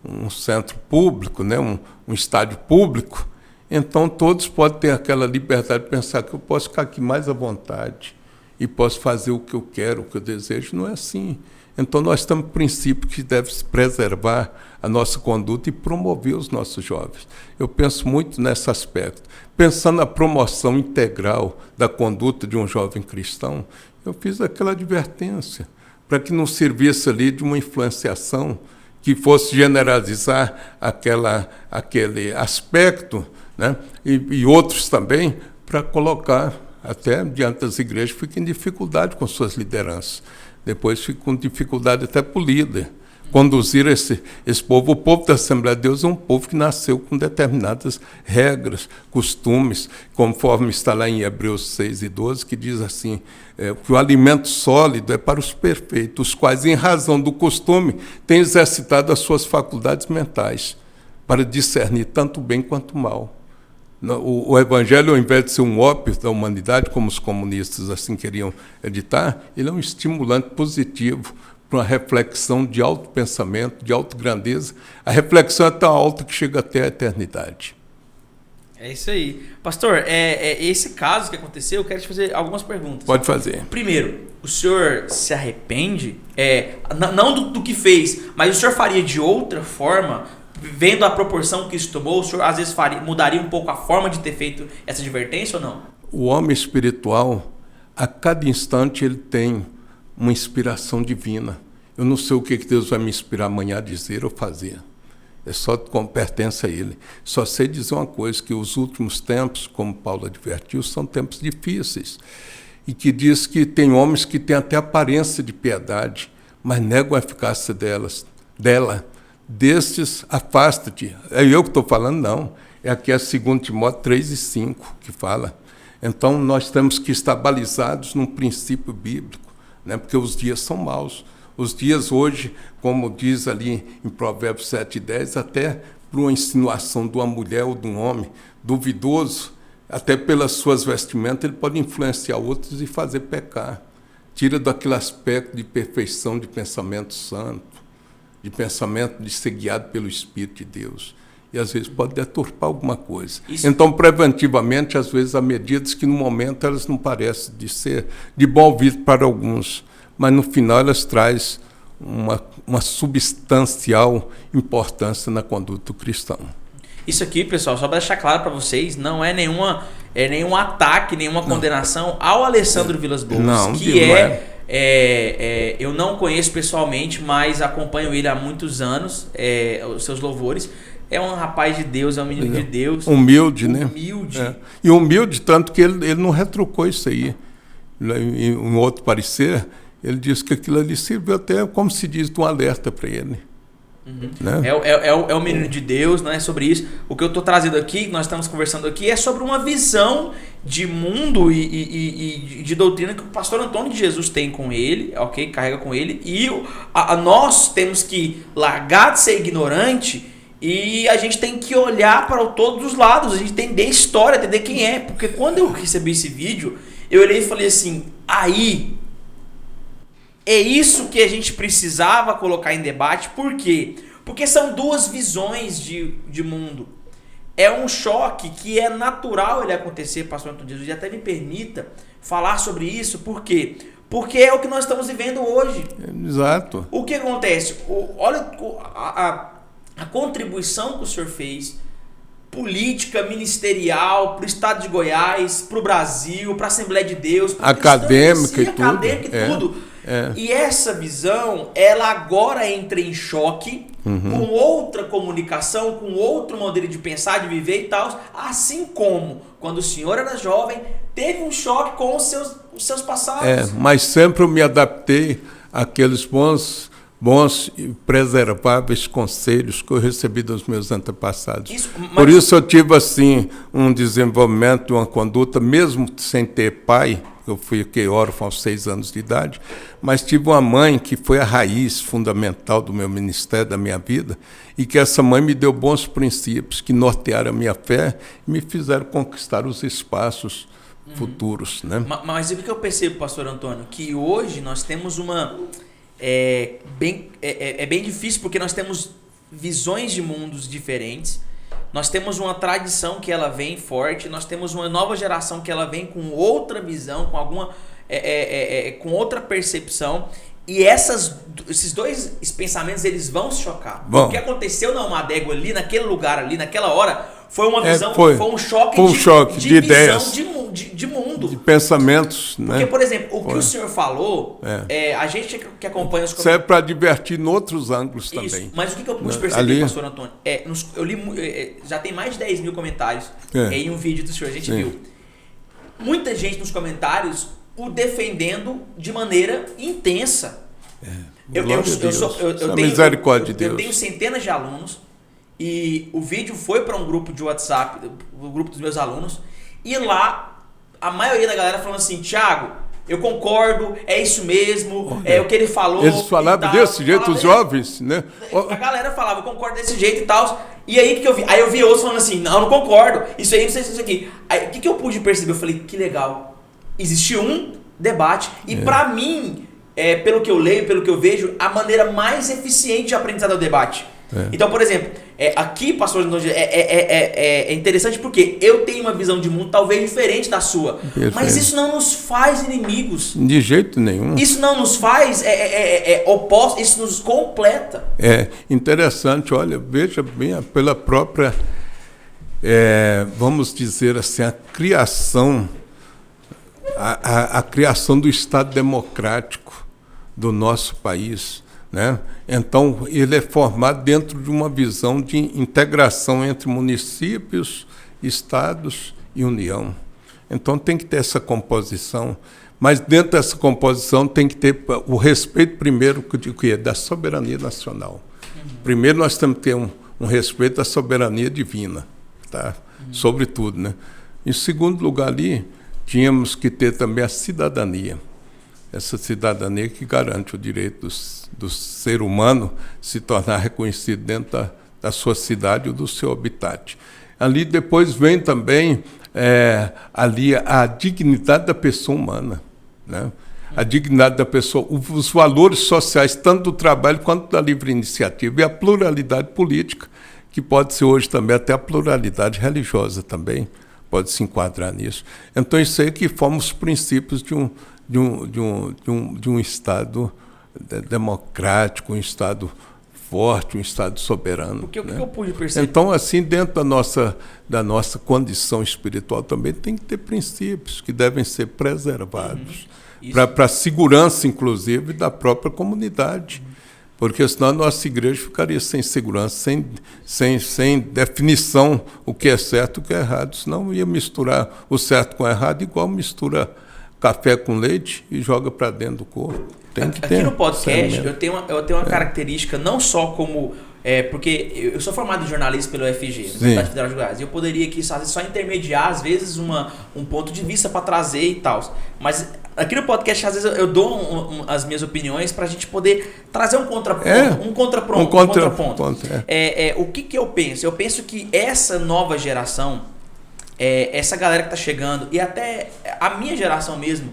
um centro público, né? um estádio público, então todos podem ter aquela liberdade de pensar que eu posso ficar aqui mais à vontade e posso fazer o que eu quero, o que eu desejo. Não é assim. Então nós temos um princípio que deve preservar a nossa conduta e promover os nossos jovens. Eu penso muito nesse aspecto. Pensando na promoção integral da conduta de um jovem cristão, eu fiz aquela advertência, para que não servisse ali de uma influenciação que fosse generalizar aquele aspecto, né? E outros também, para colocar até diante das igrejas, fica em dificuldade com suas lideranças. Depois fica com dificuldade até para o líder, conduzir esse povo. O povo da Assembleia de Deus é um povo que nasceu com determinadas regras, costumes, conforme está lá em Hebreus 6:12, que diz assim, que o alimento sólido é para os perfeitos, os quais, em razão do costume, têm exercitado as suas faculdades mentais para discernir tanto o bem quanto o mal. O Evangelho, ao invés de ser um ópio da humanidade, como os comunistas assim queriam editar, ele é um estimulante positivo para uma reflexão de alto pensamento, de alta grandeza. A reflexão é tão alta que chega até a eternidade. É isso aí. Pastor, esse caso que aconteceu, eu quero te fazer algumas perguntas. Pode fazer. Primeiro, o senhor se arrepende? Não do que fez, mas o senhor faria de outra forma? Vendo a proporção que isso tomou, o senhor às vezes mudaria um pouco a forma de ter feito essa advertência ou não? O homem espiritual, a cada instante, ele tem uma inspiração divina. Eu não sei o que Deus vai me inspirar amanhã a dizer ou fazer. É só como pertence a Ele. Só sei dizer uma coisa, que os últimos tempos, como Paulo advertiu, são tempos difíceis. E que diz que tem homens que têm até aparência de piedade, mas negam a eficácia dela. Destes, afasta-te. É eu que estou falando? Não. É aqui a 2 Timóteo 3:5 que fala. Então, nós temos que estar balizados num princípio bíblico, né? Porque os dias são maus. Os dias hoje, como diz ali em Provérbios 7:10, até por uma insinuação de uma mulher ou de um homem duvidoso, até pelas suas vestimentas, ele pode influenciar outros e fazer pecar. Tira daquele aspecto de perfeição de pensamento santo, de pensamento de ser guiado pelo Espírito de Deus. E, às vezes, pode deturpar alguma coisa. Isso. Então, preventivamente, às vezes, há medidas que, no momento, elas não parecem de ser de bom ouvido para alguns, mas, no final, elas trazem uma substancial importância na conduta do cristão. Isso aqui, pessoal, só para deixar claro para vocês, não é nenhum ataque, nenhuma condenação ao Alessandro Vilas Boas, não, que eu não conheço pessoalmente, mas acompanho ele há muitos anos, os seus louvores. É um rapaz de Deus, é um menino de Deus. Humilde, né? Humilde. E humilde, tanto que ele não retrucou isso aí. Em um outro parecer, ele disse que aquilo ali serviu até, como se diz, de um alerta para ele. Uhum. Né? É o menino de Deus, não é sobre isso. O que eu estou trazendo aqui, nós estamos conversando aqui, é sobre uma visão de mundo e de doutrina que o pastor Antônio de Jesus tem com ele, ok? Carrega com ele. E nós temos que largar de ser ignorante e a gente tem que olhar para todos os lados, a gente entender a história, entender quem é. Porque quando eu recebi esse vídeo, eu olhei e falei assim, aí... É isso que a gente precisava colocar em debate. Por quê? Porque são duas visões de mundo. É um choque que é natural ele acontecer, pastor Antônio Jesus. E até me permita falar sobre isso. Por quê? Porque é o que nós estamos vivendo hoje. Exato. O que acontece? Olha a contribuição que o senhor fez, política, ministerial, para o estado de Goiás, para o Brasil, para a Assembleia de Deus, acadêmica e tudo. Acadêmica e tudo. E essa visão, ela agora entra em choque com outra comunicação, com outro modelo de pensar, de viver e tal. Assim como, quando o senhor era jovem, teve um choque com os seus passados. Mas sempre eu me adaptei àqueles bons e preserváveis conselhos que eu recebi dos meus antepassados. Por isso eu tive assim um desenvolvimento, uma conduta, mesmo sem ter pai. Eu fiquei órfão aos 6 anos de idade, mas tive uma mãe que foi a raiz fundamental do meu ministério, da minha vida, e que essa mãe me deu bons princípios que nortearam a minha fé e me fizeram conquistar os espaços futuros. Né? Mas o que eu percebo, pastor Antônio? Que hoje nós temos uma... É bem difícil porque nós temos visões de mundos diferentes. Nós temos uma tradição que ela vem forte, nós temos uma nova geração que ela vem com outra visão, com alguma com outra percepção, e esses dois pensamentos eles vão se chocar. Bom, o que aconteceu na Almadégua ali, naquele lugar ali, naquela hora, foi uma visão, foi um choque de ideias, de mundo, de pensamentos. Porque, né? por exemplo, o que o senhor falou, a gente que acompanha os comentários... Serve para divertir em outros ângulos também. Isso, mas o que eu pude perceber, pastor Antônio, eu li, já tem mais de 10 mil comentários em um vídeo do senhor, a gente viu. Muita gente nos comentários o defendendo de maneira intensa. Eu tenho misericórdia de Deus. Eu tenho centenas de alunos e o vídeo foi para um grupo de WhatsApp, o grupo dos meus alunos, e lá a maioria da galera falando assim: Thiago, eu concordo, é isso mesmo, é o que ele falou. Eles falavam desse jeito, os jovens, né? A galera falava: eu concordo desse jeito e tal. E aí que eu vi? Aí eu vi outros falando assim: não, eu não concordo, isso aí, não sei se isso aqui. Aí o que eu pude perceber? Eu falei: que legal. Existe um debate, e pra mim, pelo que eu leio, pelo que eu vejo, a maneira mais eficiente de aprendizado é o debate. Então, por exemplo, aqui, pastor, é interessante porque eu tenho uma visão de mundo talvez diferente da sua. Perfeito. Mas isso não nos faz inimigos. De jeito nenhum. Isso não nos faz opostos, isso nos completa. É interessante, olha, veja bem, pela própria, vamos dizer assim, a criação do Estado democrático do nosso país, né? Então, ele é formado dentro de uma visão de integração entre municípios, estados e União. Então, tem que ter essa composição, mas dentro dessa composição tem que ter o respeito, primeiro, da soberania nacional. Primeiro, nós temos que ter um respeito à soberania divina, tá? Sobretudo, né? Em segundo lugar, ali, tínhamos que ter também a cidadania. Essa cidadania que garante o direito do ser humano se tornar reconhecido dentro da sua cidade ou do seu habitat. Ali depois vem também ali a dignidade da pessoa humana, né? A dignidade da pessoa, os valores sociais, tanto do trabalho quanto da livre iniciativa, e a pluralidade política, que pode ser hoje também até a pluralidade religiosa também, pode se enquadrar nisso. Então, isso aí que forma os princípios de um Estado democrático, um Estado forte, um Estado soberano. Porque o que eu pude perceber? Então, assim, dentro da nossa condição espiritual também tem que ter princípios que devem ser preservados para a segurança, inclusive, da própria comunidade. Porque senão a nossa igreja ficaria sem segurança, sem definição o que é certo e o que é errado. Senão ia misturar o certo com o errado, igual mistura café com leite e joga para dentro do corpo. Tem que ter. Aqui no podcast eu tenho uma característica, não só como... porque eu sou formado em jornalismo pelo UFG, Universidade Federal de Goiás, e eu poderia aqui só intermediar, às vezes, um ponto de vista para trazer e tal. Mas aqui no podcast, às vezes, eu dou as minhas opiniões para a gente poder trazer um contraponto. O que eu penso? Eu penso que essa nova geração, essa galera que está chegando, e até a minha geração mesmo,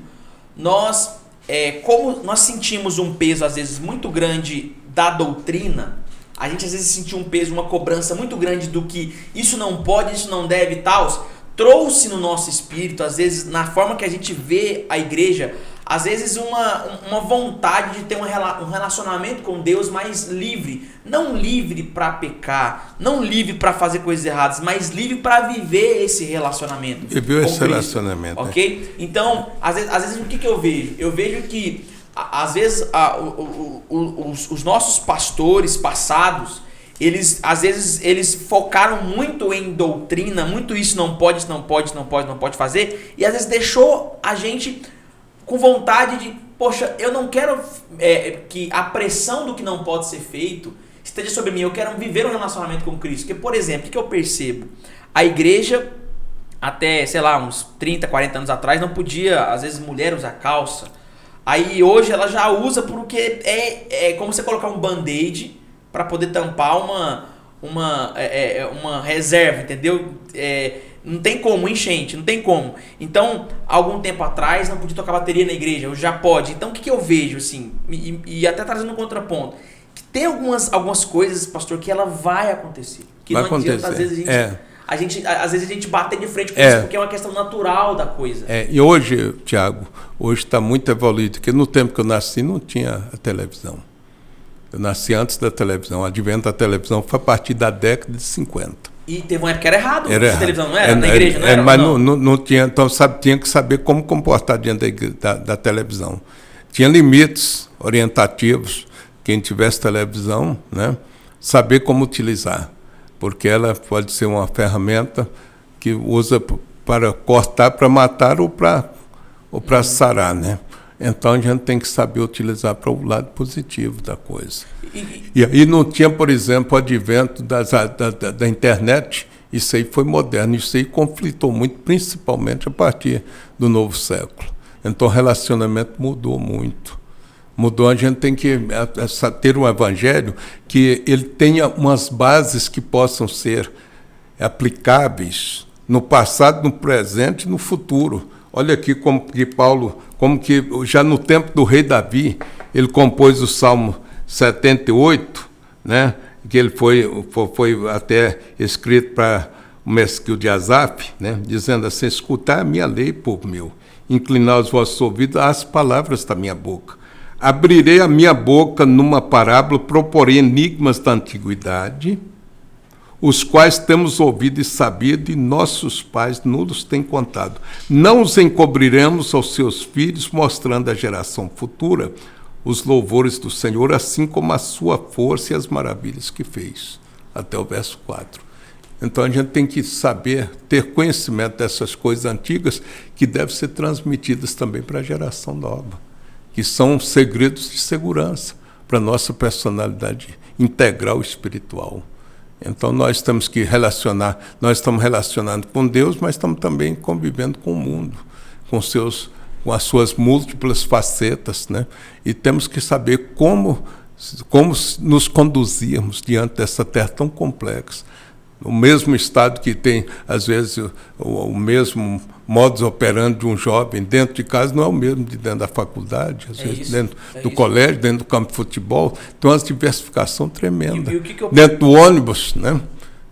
como nós sentimos um peso, às vezes, muito grande da doutrina, a gente às vezes sentiu um peso, uma cobrança muito grande do que isso não pode, isso não deve e tal, trouxe no nosso espírito, às vezes, na forma que a gente vê a igreja, às vezes uma vontade de ter um relacionamento com Deus mais livre. Não livre para pecar, não livre para fazer coisas erradas, mas livre para viver esse relacionamento. Viver esse relacionamento. Ok? Então, às vezes o que eu vejo? Eu vejo que, às vezes, os nossos pastores passados, às vezes eles focaram muito em doutrina, muito isso não pode fazer, e às vezes deixou a gente com vontade de, poxa, eu não quero que a pressão do que não pode ser feito esteja sobre mim, eu quero viver um relacionamento com Cristo. Porque, por exemplo, o que eu percebo? A igreja, até, sei lá, uns 30, 40 anos atrás, não podia, às vezes, mulher usar calça. Aí hoje ela já usa porque é como você colocar um band-aid para poder tampar uma reserva, entendeu? Não tem como, enchente, não tem como. Então, algum tempo atrás não podia tocar bateria na igreja, hoje já pode. Então, o que eu vejo, assim, e até trazendo um contraponto, que tem algumas coisas, pastor, que ela vai acontecer. Que vai não adianta, às vezes, às vezes a gente bater de frente com isso, porque é uma questão natural da coisa. E hoje, Tiago, está muito evoluído, porque no tempo que eu nasci não tinha a televisão. Eu nasci antes da televisão. O advento da televisão foi a partir da década de 50. E teve uma época que era errado, a televisão não era? Na igreja não era? Mas não tinha, então tinha que saber como comportar diante da televisão. Tinha limites orientativos, quem tivesse televisão, né, saber como utilizar, porque ela pode ser uma ferramenta que usa para cortar, para matar ou para sarar, né? Então a gente tem que saber utilizar para o lado positivo da coisa. E aí não tinha, por exemplo, o advento da internet. Isso aí foi moderno, isso aí conflitou muito, principalmente a partir do novo século. Então o relacionamento mudou muito. Mudou, a gente tem que ter um evangelho que ele tenha umas bases que possam ser aplicáveis no passado, no presente e no futuro. Olha aqui como que Paulo, como que já no tempo do rei Davi, ele compôs o Salmo 78, né? Que ele foi até escrito para o mesquil de Asaf, né? Dizendo assim: escutai a minha lei, povo meu, inclinar os vossos ouvidos às palavras da minha boca. Abrirei a minha boca numa parábola, proporei enigmas da antiguidade, os quais temos ouvido e sabido, e nossos pais nos têm contado. Não os encobriremos aos seus filhos, mostrando à geração futura os louvores do Senhor, assim como a sua força e as maravilhas que fez. Até o verso 4. Então a gente tem que saber, ter conhecimento dessas coisas antigas, que devem ser transmitidas também para a geração nova, que são segredos de segurança para a nossa personalidade integral espiritual. Então nós temos que nós estamos relacionando com Deus, mas estamos também convivendo com o mundo, com as suas múltiplas facetas, né? E temos que saber como nos conduzirmos diante dessa terra tão complexa. O mesmo estado que tem, às vezes, o mesmo modus operandi de um jovem dentro de casa não é o mesmo de dentro da faculdade, às vezes dentro do colégio, dentro do campo de futebol. Tem uma diversificação tremenda. Dentro do ônibus, né?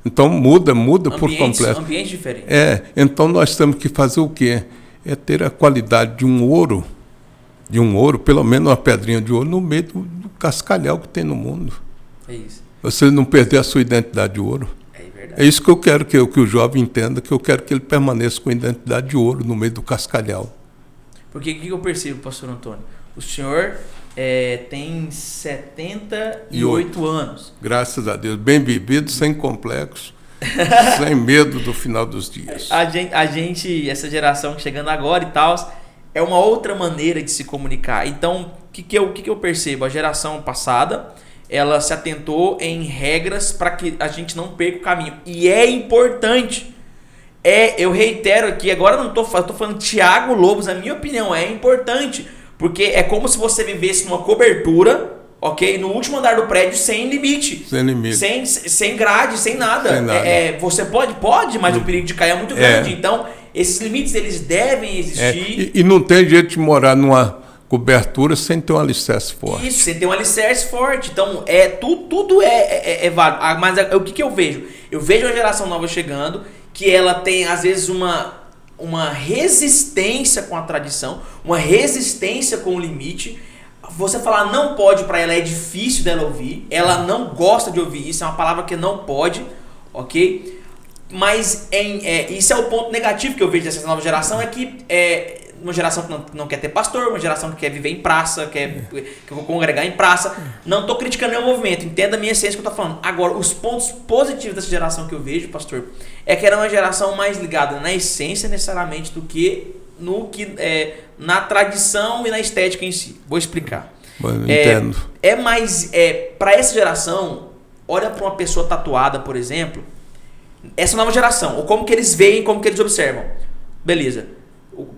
Então muda por completo. Ambiente diferente. Então nós temos que fazer o quê? É ter a qualidade de um ouro, pelo menos uma pedrinha de ouro, no meio do cascalhau que tem no mundo. É isso. Você não perder a sua identidade de ouro. É isso que eu quero que o jovem entenda, que eu quero que ele permaneça com a identidade de ouro no meio do cascalhau. Porque o que eu percebo, pastor Antônio? O senhor tem 78 anos. Graças a Deus. Bem vivido, sem complexo, sem medo do final dos dias. A gente, essa geração chegando agora e tal, é uma outra maneira de se comunicar. Então, o que eu percebo? A geração passada, ela se atentou em regras para que a gente não perca o caminho. E é importante. Eu reitero aqui, agora eu tô falando Thiago Lobos, a minha opinião é importante. Porque é como se você vivesse numa cobertura, ok? No último andar do prédio, sem limite. Sem limite. Sem grade, sem nada. Sem nada. Você pode, mas o perigo de cair é muito grande. Então, esses limites, eles devem existir. E não tem jeito de morar numa cobertura sem ter um alicerce forte. Isso, sem ter um alicerce forte. Então, tudo é válido. Mas o que eu vejo? Eu vejo uma geração nova chegando, que ela tem, às vezes, uma resistência com a tradição, uma resistência com o limite. Você falar não pode para ela é difícil dela ouvir. Ela não gosta de ouvir isso. É uma palavra que não pode, ok? Mas isso é o ponto negativo que eu vejo dessa nova geração, é que uma geração que não quer ter pastor, uma geração que quer viver em praça, quer congregar em praça. Não estou criticando nenhum movimento, entenda a minha essência que eu estou falando. Agora, os pontos positivos dessa geração que eu vejo, pastor, é que era uma geração mais ligada na essência necessariamente do que na tradição e na estética em si. Vou explicar. Entendo. Para essa geração, olha para uma pessoa tatuada, por exemplo, essa nova geração, ou como que eles veem, como que eles observam. Beleza.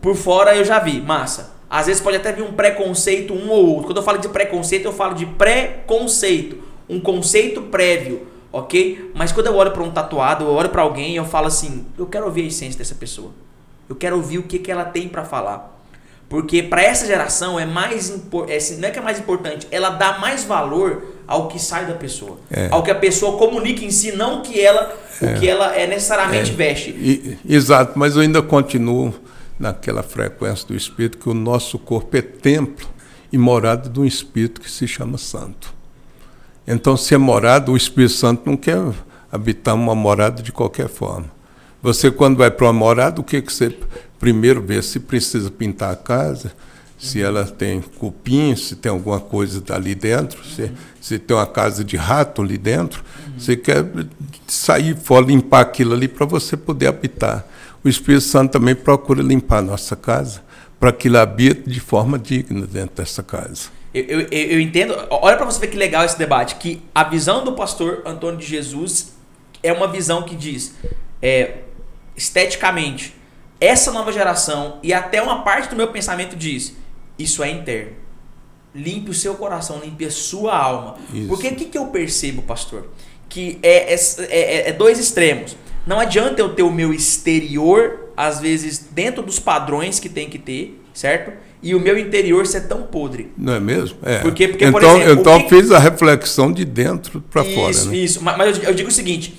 Por fora eu já vi, massa. Às vezes pode até vir um preconceito, um ou outro. Quando eu falo de preconceito, eu falo de pré-conceito. Um conceito prévio, ok? Mas quando eu olho para um tatuado, eu olho para alguém e eu falo assim, eu quero ouvir a essência dessa pessoa. Eu quero ouvir o que ela tem para falar. Porque para essa geração não é que é mais importante, ela dá mais valor ao que sai da pessoa. Ao que a pessoa comunica em si, não o que ela necessariamente veste. Exato, mas eu ainda continuo naquela frequência do Espírito, que o nosso corpo é templo e morada de um Espírito que se chama Santo. Então, se é morada, o Espírito Santo não quer habitar uma morada de qualquer forma. Você, quando vai para uma morada, o que você primeiro vê? Se precisa pintar a casa, se ela tem cupim, se tem alguma coisa ali dentro, se tem uma casa de rato ali dentro, você quer sair fora, limpar aquilo ali para você poder habitar. O Espírito Santo também procura limpar a nossa casa para que ele habite de forma digna dentro dessa casa. Eu entendo. Olha para você ver que legal esse debate, que a visão do pastor Antônio de Jesus é uma visão que diz, esteticamente, essa nova geração, e até uma parte do meu pensamento diz, isso é interno. Limpe o seu coração, limpe a sua alma. Isso. Porque o que eu percebo, pastor? Que é dois extremos. Não adianta eu ter o meu exterior, às vezes, dentro dos padrões que tem que ter, certo? E o meu interior ser tão podre. Não é mesmo? É. Porque, então, por exemplo... Então eu fiz a reflexão de dentro para fora. Né? Isso. Mas eu digo o seguinte,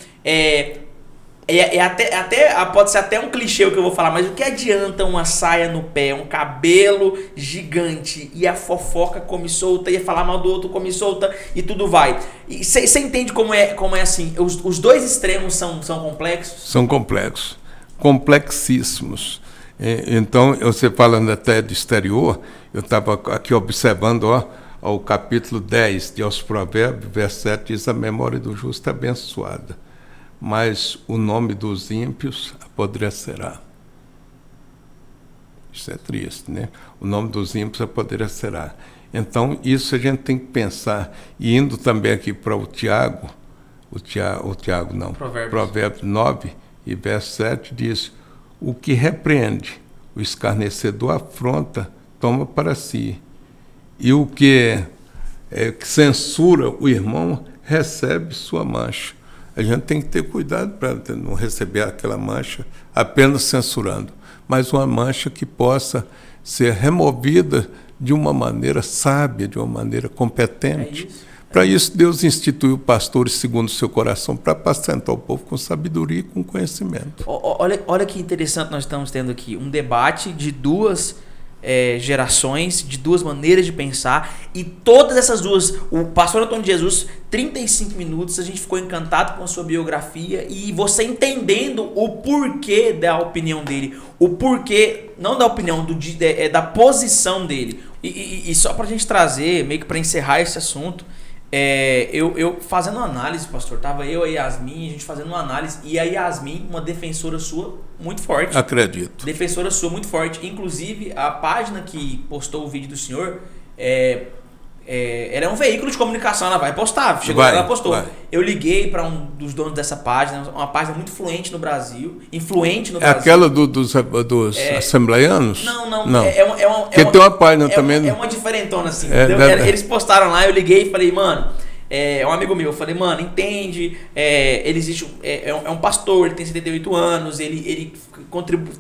pode ser até um clichê o que eu vou falar, mas o que adianta uma saia no pé, um cabelo gigante e a fofoca come solta, e falar mal do outro come solta e tudo vai. Você entende como é assim? Os dois extremos são complexos? São complexos. Complexíssimos. Então, você falando até de exterior, eu estava aqui observando o capítulo 10 de Aos Provérbios, verso 7, diz: a memória do justo é abençoada, mas o nome dos ímpios apodrecerá. Isso é triste, né? O nome dos ímpios apodrecerá. Então, isso a gente tem que pensar. E indo também aqui para o Tiago, Provérbios 9 e verso 7 diz: o que repreende, o escarnecedor afronta, toma para si. E o que censura o irmão recebe sua mancha. A gente tem que ter cuidado para não receber aquela mancha apenas censurando, mas uma mancha que possa ser removida de uma maneira sábia, de uma maneira competente. Para isso, Deus instituiu pastores segundo o seu coração, para apacentar o povo com sabedoria e com conhecimento. Olha que interessante nós estamos tendo aqui. Um debate de duas gerações, de duas maneiras de pensar, e todas essas duas, o pastor Antônio de Jesus, 35 minutos, a gente ficou encantado com a sua biografia, e você entendendo o porquê da opinião dele, o porquê, não da opinião, da posição dele. E só para a gente trazer, meio que para encerrar esse assunto, eu fazendo uma análise, pastor, tava eu e a Yasmin, a gente fazendo uma análise, e a Yasmin, uma defensora sua muito forte. Acredito. Defensora sua muito forte. Inclusive, a página que postou o vídeo do senhor, ela é um veículo de comunicação, ela vai postar. Ela postou. Vai. Eu liguei para um dos donos dessa página, uma página muito influente no Brasil. É aquela dos assembleianos? Não. Porque tem uma página também. É uma diferentona, assim. Eles postaram lá, eu liguei e falei, mano, um amigo meu, eu falei, mano, entende, ele existe, é um pastor, ele tem 78 anos, ele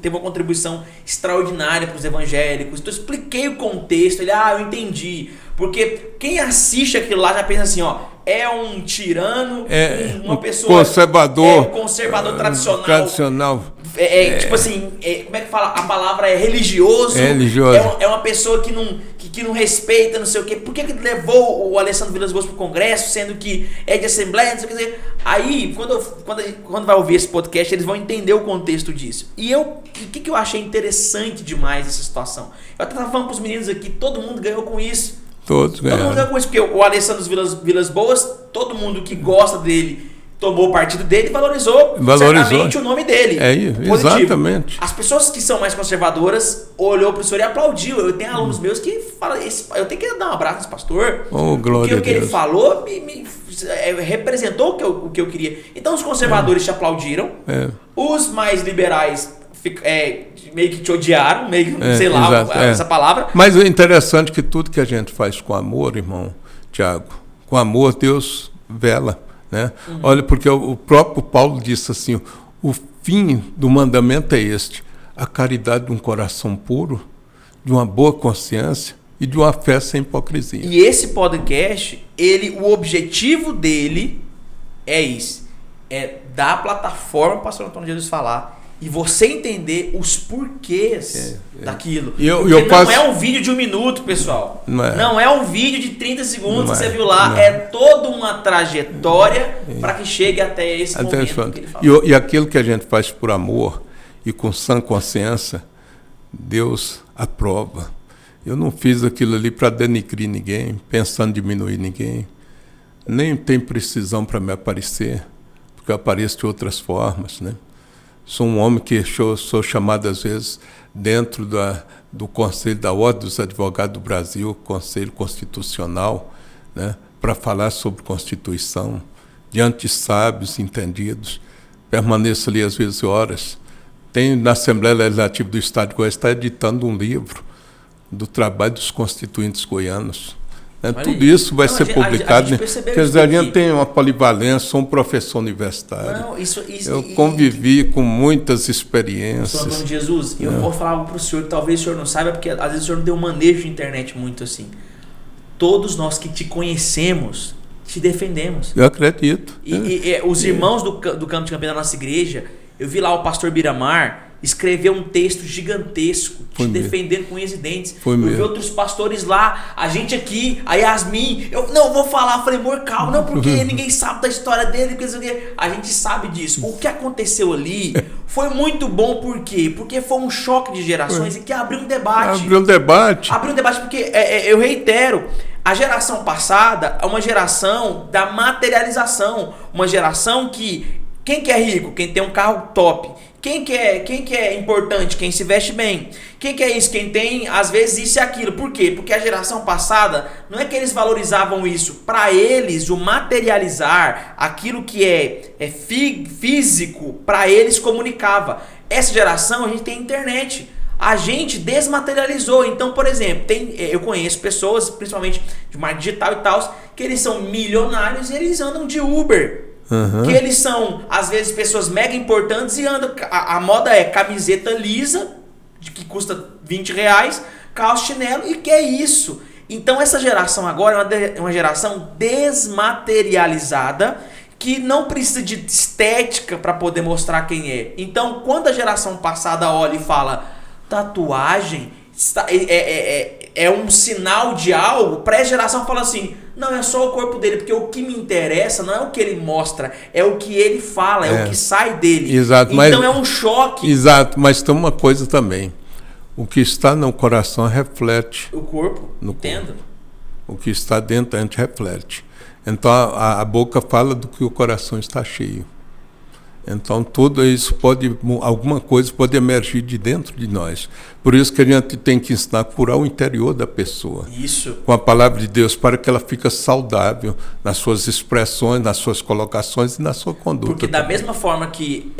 teve uma contribuição extraordinária para os evangélicos. Então eu expliquei o contexto, ele, eu entendi. Porque quem assiste aquilo lá já pensa assim, é um tirano, uma pessoa... Conservador. Conservador tradicional. Tipo assim, como é que fala? A palavra é religioso. É uma pessoa que não respeita, não sei o quê. Por que levou o Alessandro Vilas Boas para o Congresso, sendo que é de assembleia, não sei o que. Aí, quando vai ouvir esse podcast, eles vão entender o contexto disso. E o que eu achei interessante demais nessa situação? Eu até estava falando para os meninos aqui, todo mundo ganhou com isso. Todos ganharam. Todo mundo ganhou com isso, porque o Alessandro Vilas Boas, todo mundo que gosta dele, tomou o partido dele e valorizou certamente o nome dele. Exatamente. As pessoas que são mais conservadoras olhou para o senhor e aplaudiu. Eu tenho alunos meus que falam, eu tenho que dar um abraço nesse pastor. Glória a Deus. Porque o que ele falou representou o que eu queria. Então os conservadores te aplaudiram, os mais liberais meio que te odiaram, sei lá, essa palavra. Mas é interessante que tudo que a gente faz com amor, irmão Tiago, com amor Deus vela, né? Olha, porque o próprio Paulo disse assim, o fim do mandamento é este, a caridade de um coração puro, de uma boa consciência e de uma fé sem hipocrisia. E esse podcast, o objetivo dele é isso, é dar a plataforma para o pastor Antônio de Jesus falar, e você entender os porquês daquilo. Porque não é um vídeo de 1 minuto, pessoal. Não é um vídeo de 30 segundos que você viu lá. É toda uma trajetória para que chegue até esse momento que ele fala. E aquilo que a gente faz por amor e com sã consciência, Deus aprova. Eu não fiz aquilo ali para denigrir ninguém, pensando em diminuir ninguém. Nem tem precisão para me aparecer, porque eu apareço de outras formas, né? Sou um homem que sou chamado, às vezes, dentro do Conselho da Ordem dos Advogados do Brasil, Conselho Constitucional, né, para falar sobre Constituição, diante de sábios, entendidos. Permaneço ali, às vezes, horas. Tenho, na Assembleia Legislativa do Estado de Goiás, está editando um livro do trabalho dos constituintes goianos. Tudo isso vai ser publicado. Quer dizer, a gente tem uma polivalência, sou um professor universitário. Não, eu convivi com muitas experiências. Senhor Antônio Jesus, eu vou falar algo para o senhor, talvez o senhor não saiba, porque às vezes o senhor não deu manejo de internet muito assim. Todos nós que te conhecemos, te defendemos. Eu acredito. E os irmãos do Campo de Campinas da nossa igreja, eu vi lá o pastor Biramar escreveu um texto gigantesco, te defendendo com unhas e dentes. Eu vi outros pastores lá, a gente aqui, a Yasmin, eu vou falar, falei, amor, calma, não, porque ninguém sabe da história dele, porque a gente sabe disso. O que aconteceu ali foi muito bom, por quê? Porque foi um choque de gerações e que abriu um debate. Abriu um debate porque, eu reitero, a geração passada é uma geração da materialização, uma geração que, quem que é rico? Quem tem um carro top. Quem que é importante? Quem se veste bem. Quem que é isso? Quem tem, às vezes, isso e aquilo. Por quê? Porque a geração passada, não é que eles valorizavam isso. Para eles, o materializar, aquilo que é físico, para eles comunicava. Essa geração, a gente tem internet. A gente desmaterializou. Então, por exemplo, eu conheço pessoas, principalmente de marketing digital e tal, que eles são milionários e eles andam de Uber. Que eles são, às vezes, pessoas mega importantes e andam. A moda é camiseta lisa, que custa R$20, calça, chinelo, e que é isso. Então, essa geração agora é uma geração desmaterializada que não precisa de estética para poder mostrar quem é. Então, quando a geração passada olha e fala tatuagem é um sinal de algo, para essa geração fala assim, não, é só o corpo dele, porque o que me interessa não é o que ele mostra, é o que ele fala, é o que sai dele. Exato, então é um choque. Exato, mas tem uma coisa também, o que está no coração reflete o corpo, entendo. Corpo. O que está dentro a gente reflete. Então a boca fala do que o coração está cheio. Então tudo isso alguma coisa pode emergir de dentro de nós. Por isso que a gente tem que ensinar a curar o interior da pessoa. Isso. Com a palavra de Deus, para que ela fique saudável nas suas expressões, nas suas colocações e na sua conduta. Porque da mesma forma que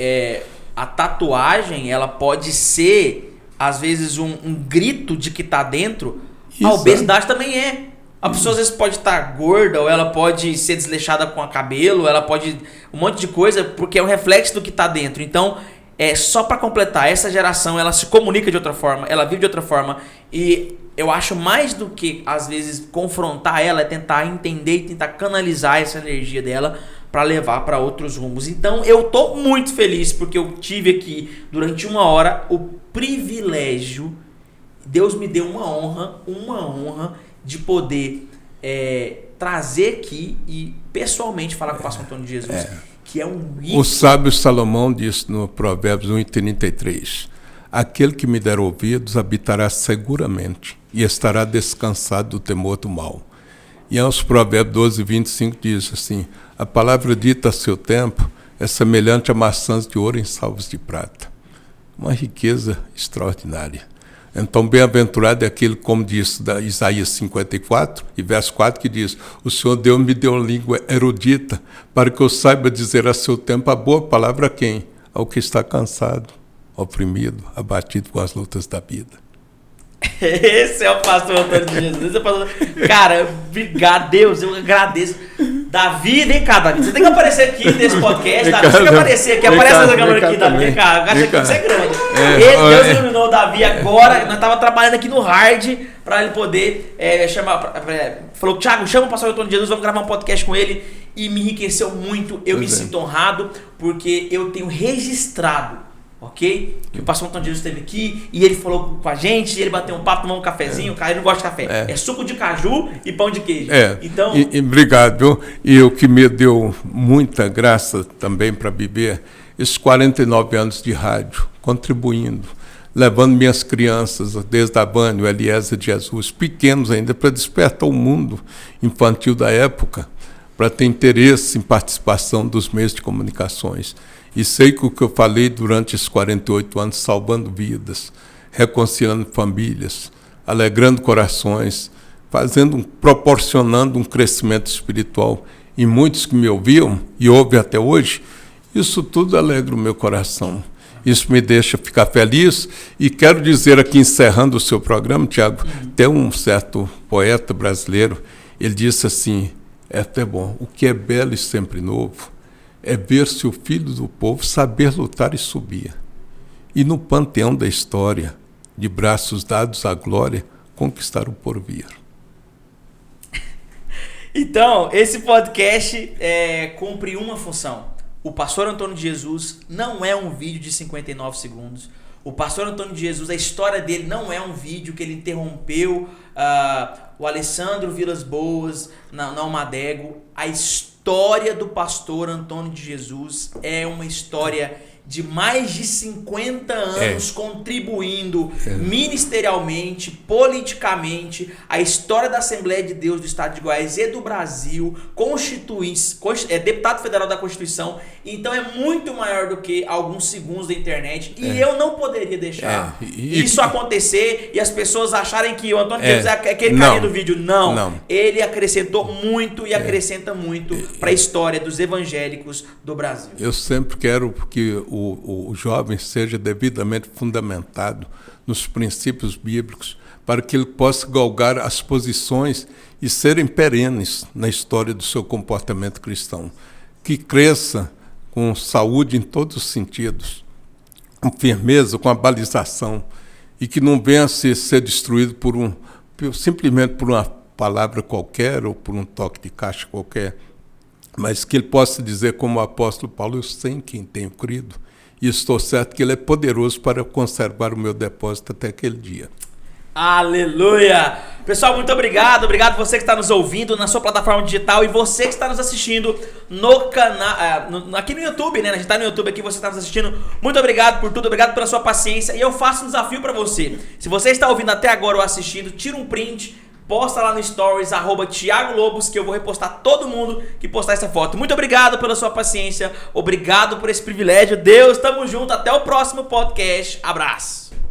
a tatuagem, ela pode ser, às vezes, um grito de que está dentro, a obesidade também é. A pessoa às vezes pode estar gorda, ou ela pode ser desleixada com o cabelo, ela pode um monte de coisa, porque é um reflexo do que está dentro. Então, só para completar, essa geração ela se comunica de outra forma, ela vive de outra forma, e eu acho mais do que às vezes confrontar ela, é tentar entender e tentar canalizar essa energia dela para levar para outros rumos. Então, eu tô muito feliz porque eu tive aqui durante 1 hora o privilégio, Deus me deu uma honra de poder trazer aqui e pessoalmente falar com o pastor Antônio de Jesus, que é um ícone. O sábio Salomão disse no Provérbios 1:33, aquele que me der ouvidos habitará seguramente e estará descansado do temor do mal. E aos Provérbios 12:25 diz assim, a palavra dita a seu tempo é semelhante a maçãs de ouro em salvos de prata. Uma riqueza extraordinária. Então, bem-aventurado é aquele, como diz Isaías 54, e verso 4, que diz, o Senhor Deus me deu uma língua erudita, para que eu saiba dizer a seu tempo a boa palavra a quem? Ao que está cansado, oprimido, abatido com as lutas da vida. Esse é o pastor Antônio de Jesus. Esse é o pastor... Cara, obrigado, Deus, eu agradeço. Davi, vem cá, Davi. Você tem que aparecer aqui nesse podcast, Davi. Você tem que aparecer aqui. Aparece nessa câmera aqui, Davi. Vem cá, acho que você é grande. Deus iluminou o Davi agora. Nós estávamos trabalhando aqui no hard para ele poder chamar. Falou, Thiago, chama o pastor Antônio de Jesus, vamos gravar um podcast com ele. E me enriqueceu muito. Eu me sinto honrado porque eu tenho registrado, ok? Que o pastor Antônio Jesus esteve aqui e ele falou com a gente, ele bateu um papo, tomou um cafezinho, o cara não gosta de café. É suco de caju e pão de queijo. Então... obrigado. E o que me deu muita graça também para viver esses 49 anos de rádio, contribuindo, levando minhas crianças, desde a Vânia, o Eliezer de Jesus, pequenos ainda, para despertar o mundo infantil da época, para ter interesse em participação dos meios de comunicações. E sei que o que eu falei durante esses 48 anos, salvando vidas, reconciliando famílias, alegrando corações, proporcionando um crescimento espiritual em muitos que me ouviam e ouvem até hoje, isso tudo alegra o meu coração. Isso me deixa ficar feliz. E quero dizer aqui, encerrando o seu programa, Tiago, tem um certo poeta brasileiro, ele disse assim, é até bom, o que é belo e sempre novo é ver-se o filho do povo saber lutar e subir. E no panteão da história, de braços dados à glória, conquistar o porvir. Então, esse podcast cumpre uma função. O Pastor Antônio de Jesus não é um vídeo de 59 segundos. O Pastor Antônio de Jesus, a história dele não é um vídeo que ele interrompeu o Alessandro Vilas Boas na Almadego. A história do Pastor Antônio de Jesus é uma história de mais de 50 anos contribuindo ministerialmente, politicamente, a história da Assembleia de Deus do Estado de Goiás e do Brasil, deputado federal da Constituição. Então é muito maior do que alguns segundos da internet. E eu não poderia deixar isso acontecer e as pessoas acharem que o Antônio de Jesus é aquele carinha do vídeo. Não. Ele acrescentou muito e acrescenta muito para a história dos evangélicos do Brasil. Eu sempre quero que o jovem seja devidamente fundamentado nos princípios bíblicos para que ele possa galgar as posições e serem perenes na história do seu comportamento cristão. Que cresça com saúde em todos os sentidos, com firmeza, com a balização, e que não venha a ser destruído simplesmente por uma palavra qualquer ou por um toque de caixa qualquer, mas que ele possa dizer, como o apóstolo Paulo, eu sei em quem tenho crido, e estou certo que ele é poderoso para conservar o meu depósito até aquele dia. Aleluia! Pessoal, muito obrigado. Obrigado você que está nos ouvindo na sua plataforma digital e você que está nos assistindo no canal, aqui no YouTube, né? A gente está no YouTube aqui, você está nos assistindo. Muito obrigado por tudo, obrigado pela sua paciência. E eu faço um desafio para você. Se você está ouvindo até agora ou assistindo, tira um print, posta lá no Stories, @Thiago Lobos, que eu vou repostar todo mundo que postar essa foto. Muito obrigado pela sua paciência, obrigado por esse privilégio. Deus, tamo junto, até o próximo podcast. Abraço.